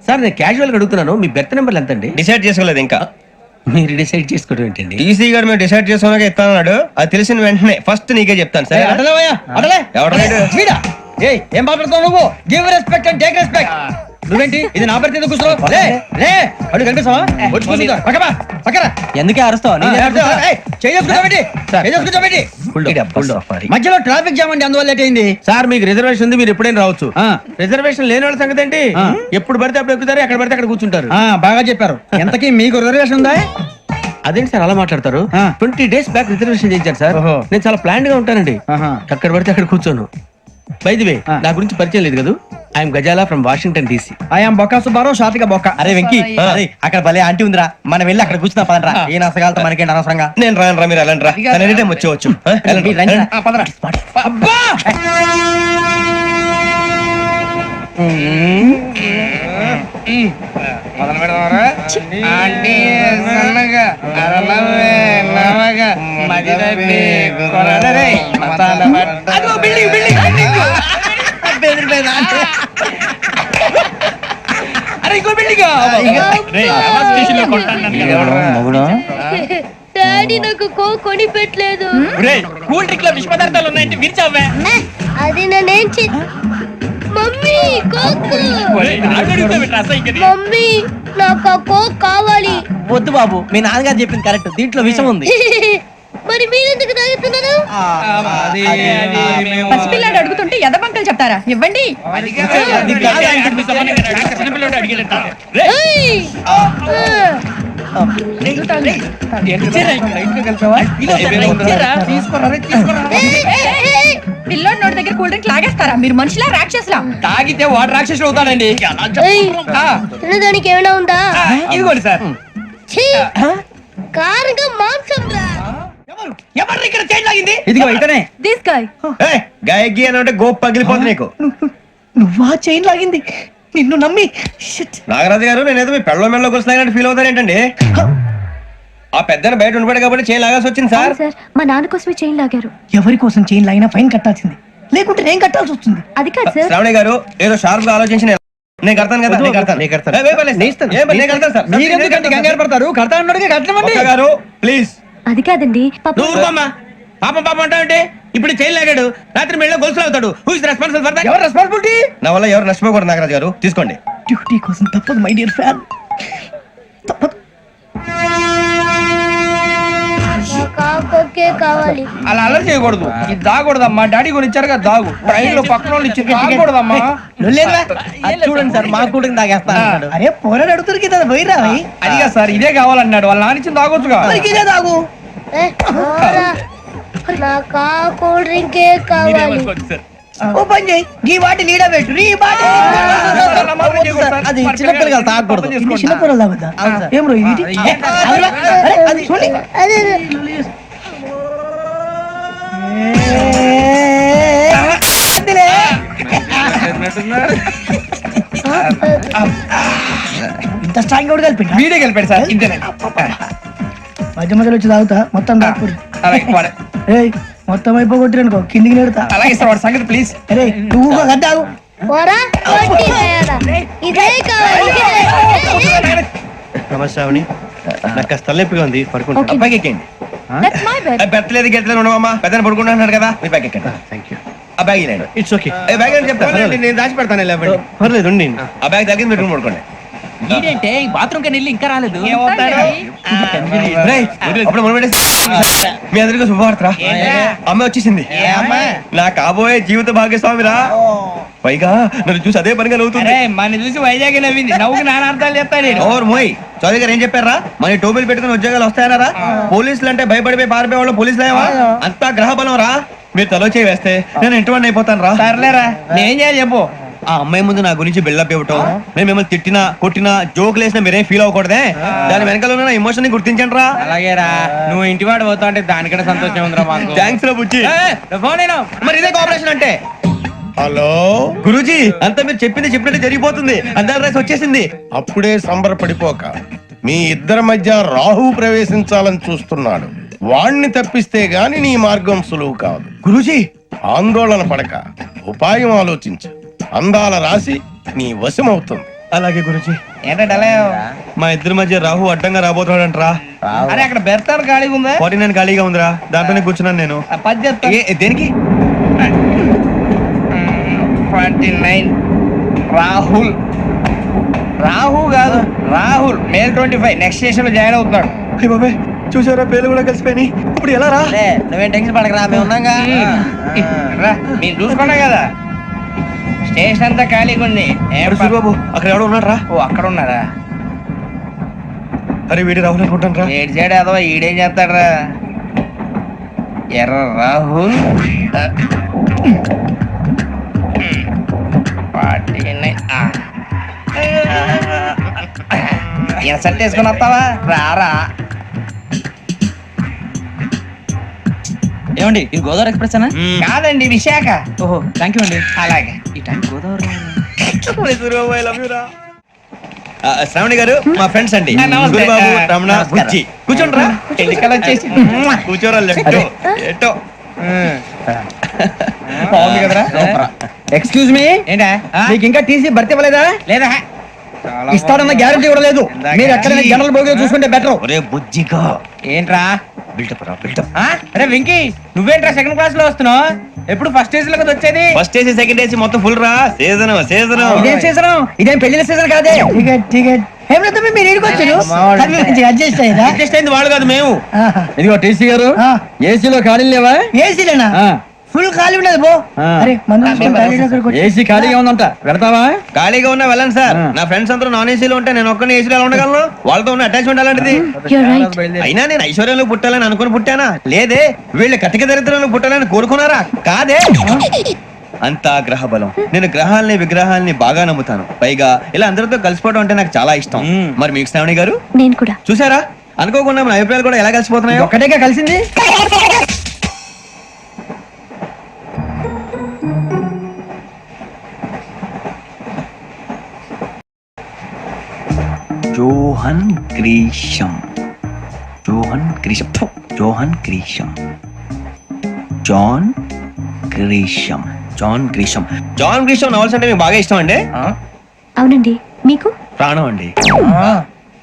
Sir నేను క్యాజువల్ గా అడుగుతున్నాను, మీ బెర్త్ నెంబర్లు ఎంత అండి? డిసైడ్ చేసుకోలేదు ఇంకా. మీరు డిసైడ్ చేసుకోవడం ఏంటండి? టీసీ గారు మేము డిసైడ్ చేసుకున్నాక ఇస్తానన్నాడు. అది తెలిసిన వెంటనే ఫస్ట్ నీకే చెప్తాను. సరే ఎవడ ఏం మాట్లాడుతావు నువ్వు? Give respect and take respect. నువ్వేంటి ఇది నా పరిస్థితి కూర్చున్నావు? లే లే అడుగు కనిపిస్తావా? వచ్చి కూర్చుంటా పక్కరా. ఎందుకే అరుస్తావు? మధ్యలో ట్రాఫిక్ జామ్ అండి, అందువల్ల లేట్ అయింది. సార్ మీకు రిజర్వేషన్ ఉంది, మీరు ఎప్పుడైనా రావచ్చు. రిజర్వేషన్ లేని వాళ్ళ సంగతి ఏంటి? ఎప్పుడు పడితే అప్పుడు ఎక్కుతారు, ఎక్కడ పడితే అక్కడ కూర్చుంటారు. బాగా చెప్పారు. ఎంతకీ మీకు రిజర్వేషన్ ఉందా? అదేంటి సార్ అలా మాట్లాడతారు? 20 days బ్యాక్ రిజర్వేషన్ చేయించారు సార్. నేను చాలా ప్లాన్డ్ గా ఉంటానండి. అక్కడ పడితే అక్కడ కూర్చోను. బై ది వే, నా గురించి పరిచయం లేదు కదా. I'm Gazala from Washington DC. I'm Bokka Subbarao, షాతిక బొక్క. అరే వెంకీ, అక్కడ భలే ఆంటీ ఉందిరా, మనం వెళ్ళి అక్కడ కూర్చున్నా పదరా. ఏ నసగాలతో మనకేంటి అనవసరంగా. నేను రాను రా, మీరు వెళ్ళండి రా. ఎనీ టైం వచ్చేవచ్చు. అబ్బా మొదలు పెడదామరా? ఆంటీ సన్నగా అరలవే నవగా మదిరపి కొరడరే మసాలా అదో బిల్డింగ్ బెదిరిపోయింది ఆంటీ. అరే ఇంకో బిల్డింగ్. డాడీ నాకు కొని పెట్టలేదు. కూల్ డ్రింక్ లో విష పదార్థాలు ఉన్నాయంటే విరిచావే. అది నేనేం మమ్మీ కోక్. మమ్మీ నాకు ఆ కోక్ కావాలి. వద్దు బాబు, మీ నాన్నగారు చెప్పింది కరెక్ట్, దీంట్లో విషం ఉంది. మరి మీరెందుకు తాగుతున్నారు? పసిపిల్లాడు అడుగుతుంటే ఎదబంకలు చెప్తారా? ఇవ్వండి. పిల్లోడి నోటి దగ్గర కూల్ డ్రింక్ లాగేస్తారా? మీరు మనుషులా రాక్షసులా? తాగితే వాడు రాక్షసుడు అవుతాడండి. తినడానికి ఏమైనా ఉందా? ఇదిగోండి సార్. కారంగా మాంసం రా. ఎవరు ఇక్కడ చైన్ లాగింది? ఇదిగో ఇతనే. This guy. గాయకి అని అంటే గోప్ పగిలిపోతుంది నీకు. నువ్వా చైన్ లాగింది? నిన్ను నమ్మి. నాగరాజు గారు, నేనేదో మీ పెళ్ళ మెళ్ళలో కూర్చున్నాయంటే ఫీల్ అవుతారు ఏంటండి? ఆ పెద్దని బయట ఉండిపోయాడు కాబట్టి చైన్ లాగాల్సి వచ్చింది సార్. మా నాన్న కోసమే చైన్ లాగారు. ఎవరి కోసం చైన్ లాగినా ఫైన్ కట్టాల్సింది, లేకుంటే నేను కట్టాల్సి వస్తుంది. అది కాదు సార్. శ్రావణి గారు ఏదో షార్ప్ గా ఆలోచించి నేను కడతాను కదా. మీరు ఎందుకంటే కంగారు పడతారు? కడతా అన్నాడుగా కట్టమండి గారు ప్లీజ్. అది కాదండి. పాపం అంటావంటే ఇప్పుడు చైన్ లాగాడు, రాత్రి మెళ్ళ గొలుసులు అవుతాడు. Who is responsible for that? ఎవరు రెస్పాన్సిబిలిటీ? నా వల్ల ఎవరు నష్టపోకూడదు నాగరాజు గారు, తీసుకోండి. డ్యూటీ కోసం తప్పదు మై డియర్ ఫ్యాన్, తప్పదు. కావాలి. అలా అల్లరి చేయకూడదు. ఇది దాగకూడదమ్మా. డాడీ కూడా ఇచ్చారు కదా దాగు. ట్రైన్ లో పక్కన వాళ్ళు ఇచ్చి దాగకూడదమ్మా. చూడండి సార్, మా కూడా తాగేస్తాను. అరే పోరాడు అడుగుతారు కదా పోయిరా. అదిగా సార్, ఇదే కావాలన్నాడు. వాళ్ళ నాన్న ఇచ్చింది తాగొచ్చుగా. ఇదే తాగు. నాకు కూల్ డ్రింకే కావాలి. ఓ పని చేయి, ఈ వాటి లీడ పెట్టు. అది చిన్నపిల్లలు తాగకూడదు. చిన్నపిల్లలు తాగుతా. ఏం రో ఇది? అది చూడండి. ఇంత స్ట్రాంగ్ కూడా కలిపి వీడే కలిపాడు సార్. ఇంతేనే మధ్య మధ్యలో వచ్చి తాగుతా. మొత్తం తాగకూడదు. మొత్తం అయిపోగొట్టిరనుకో కిందికి నేడుతా. అలాగే సార్, వాడి సంగతి ప్లీజ్. అరే నువ్వు గద్దాగు. నమస్కారం. నాకు కాస్త తలెప్పిగా ఉంది, పడుకుంటా. పైకి ఎక్కండి. పెట్టలేదు గెట్టలేదు ఉండవమ్మా. పెద్దని పడుకుంటున్నాడు కదా, మీరు పైకి ఎక్కండి. Thank you. ఆ బ్యాగ్ ఇలాండి. It's okay. బ్యాగ్ అని చెప్తాను, నేను దాచి పెడతాను. పర్లేదు ఉండి. ఆ బ్యాగ్ తగ్గింది పెట్టుకుని పడుకోండి. బాత్రూమ్ కని ఇంకా రాలేదు. మీ అందరికీ శుభవార్తరా. అమ్మ వచ్చేసింది. నా కాబోయే జీవిత భాగ్యస్వామిరా. పైగా నన్ను చూసి అదే పనిగా నవ్వుతుంది. మన చూసి వైజాగ్ నవ్వింది. నవ్వుకి నాన్న అర్థాలు చెప్తాను. ఓర్ మోయ్, చౌదరి గారు ఏం చెప్పారా? మన టోబీలు పెట్టుకుని ఉద్యోగాలు వస్తాయన్నారా? పోలీసులు అంటే భయపడిపోయి పారిపోయే వాళ్ళు పోలీసులేవా? అంతా గ్రహ బలం రా. మీరు తలో చేయి వేస్తే నేను ఇంటివాడిని అయిపోతాను రా. సర్లేరా, నేను చేయాలి చెప్పు. ఆ అమ్మాయి ముందు నా గురించి బిల్డప్ ఇవ్వటం, నేను మిమ్మల్ని తిట్టినా కొట్టినా జోకులు వేసినా మీరేం ఫీల్ అవ్వకూడదే. దాని వెనకాల ఉన్న ఎమోషన్ ని గుర్తించండి రా. అలాగేరా, నువ్వు ఇంటివాడు పోతా అంటే దానికంటే సంతోషం ఉందిరా మాకు. థ్యాంక్స్ రా బుజ్జి. మరి ఇదే కోఆపరేషన్ అంటే. హలో గురూజీ, అంతా మీరు చెప్పింది చెప్పినట్టు జరిగిపోతుంది. అందాల రైస్ వచ్చేసింది. అప్పుడే సంబరపడిపోక, మీ ఇద్దరి మధ్య రాహు ప్రవేశించాలని చూస్తున్నాడు. వాణ్ణి తప్పిస్తే గాని నీ మార్గం సులువు కాదు. గురూజీ, ఆందోళన పడక, ఉపాయం ఆలోచించు. అందాల రాశి నీ వశమవుతుంది. అలాగే గురూజీ. ఏంటంటే మా ఇద్దరి మధ్య రాహు అడ్డంగా రాబోతున్నాడంట్రా. అరే అక్కడ బెర్తాను ఖాళీగా ఉందా? 49 ఖాళీగా ఉందిరా, దాంట్లోనే కూర్చున్నాను నేను. దేనికి? 29 రాహుల్ కాదు రాహుల్ మే 25 నెక్స్ట్ స్టేషన్ లో జాయిన్ అవుతున్నాడు. బాబాయ్ చూసారా పేర్లు కూడా కలిసిపోయి ఇప్పుడు ఎలా రా? నువ్వేం టెన్షన్ పడకరా, మేము ఉన్నాగా. రా, మీరు చూసుకున్నా కదా స్టేషన్ అంతా ఖాళీగా ఉంది. బాబు అక్కడ ఎవడో ఉన్నాడు రా. ఓ అక్కడ ఉన్నారా? అరే వీడి రాహుల్ అనుకుంటాను రా. ఏడు చేయడం అదో ఈడేం చేస్తాడరా? ఎర్ర రాహుల్ 49. ఇన్సర్ట్ వేసుకుని వస్తావా? రారా. ఏమండి ఇది గోదావరి ఎక్స్ప్రెస్ అనా? కాదండి విశాఖ. ఓహో థ్యాంక్ యూ అండి. అలాగే. ఈ టైం గోదావరి శ్రావణి గారు మా ఫ్రెండ్స్ అండి. నమస్తే. గురుబాబు, రమణ, నమస్కారం. బుజ్జి. కూర్చోండి రా. ఎన్నికలు వచ్చేసి కూర్చోరా లెట్టో ఎట్టో. బాగుంది కదరా? ఎక్స్క్యూజ్ మీ, ఏంటా? మీకు ఇంకా టీసీ భర్తీ ఇవ్వలేదా? లేదా ఇస్తాడన్న గ్యారంటీ కూడా లేదు. మీరు ఎక్కడైనా జనరల్ బోగిలో చూసుకుంటే బెటర్. ఒరే బుజ్జిగా ఏంట్రా? బిల్డప్ రా బిల్డప్. అరే వెంకీ, నువ్వేంట్రా సెకండ్ క్లాస్ లో వస్తున్నావు? ఎప్పుడు ఫస్ట్ ఏసీ లో కదా వచ్చేది? ఫస్ట్ ఏసీ సెకండ్ ఏసీ మొత్తం ఫుల్ రా. సీజన్ సీజన్ ఇదేం సీజన్? ఇదేం పెళ్లిన సీజన్ కాదే. టికెట్ టికెట్ మీరు ఇడికొచ్చారు. అడ్జస్ట్ అయ్యిందా? అడ్జస్ట్ అయింది వాళ్ళు కాదు మేము. ఇదిగో టీసీ గారు, ఏసీలో ఖాళీ లేవా? ఏసీలేనా? ఫుల్ ఖాళీ ఉండదు బో. అరే ఏసీ ఖాళీగా ఉందంట, పెడతావా? ఖాళీగా ఉన్నా వెళ్ళండి సార్. నా ఫ్రెండ్స్ అందరూ నాన్ ఏసీలో ఉంటే నేను ఒక్కనే ఏసీలో ఎలా ఉండగలను? వాళ్ళతో ఉన్న అటాచ్మెంట్ అలాంటిది. అయినా నేను ఐశ్వర్యంలో పుట్టాలని అనుకుని పుట్టానా? లేదే. వీళ్ళు కటిక దరిద్రంలో పుట్టాలని కోరుకున్నారా? కాదే. అంతా గ్రహ బలం. నేను గ్రహాలని విగ్రహాలని బాగా నమ్ముతాను. పైగా ఇలా అందరితో కలిసిపోవడం అంటే నాకు చాలా ఇష్టం. మరి మీకు శ్రావణి గారు? నేను కూడా. చూసారా, అనుకోకుండా మన అభిప్రాయాలు కూడా ఎలా కలిసిపోతున్నాయో. ఒక్కటేగా కలిసింది. జోహన్ గ్రీషం జోహన్ గ్రీషం ఫు, John Grisham John Grisham John Grisham John Grisham novels అంటే మీకు బాగా ఇష్టం అండి? అవునండి. మీకు? ప్రాణం అండి.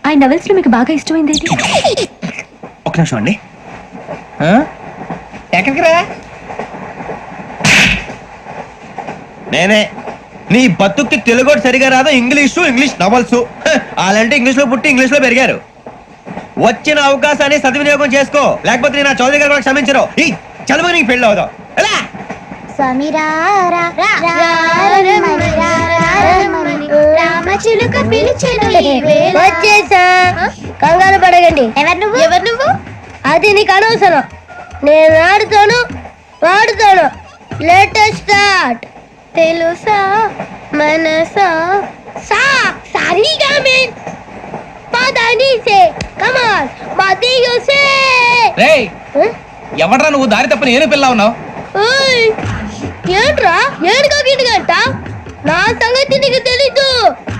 ఆ నవెల్స్ లో మీకు బాగా ఇష్టమైంది ఏంటి? ఒక నిమిషం అండి. ఎక్కడికి రా? నేనే. నీ బతుక్కి తెలుగు సరిగా రాదు, ఇంగ్లీష్ నవల్స్. అలాంటి ఇంగ్లీష్ లో పుట్టి ఇంగ్లీష్ లో పెరిగారు. వచ్చిన అవకాశాన్ని సద్వినియోగం చేసుకో, లేకపోతే నేను నా చౌదరి గారు కూడా క్షమించరు. ఈ చదువు నీకు పెళ్ళి అవుదాం. వచ్చేసా, కంగారు పడగండి. ఎవరు నువ్వు? అది నీకు అనవసరం. నేను ఆడుతాను వాడుతాను. Latest start. తెలుసా మనసా సా సారీగా మెన్ పదని సే కమాన్ మదియో సే. రేయ్, ఎవడ్రా నువ్వు? దారి తప్పని ఏను పిల్ల ఉన్నావు? ఓయ్ ఏంట్రా ఏడుగా గిడుగా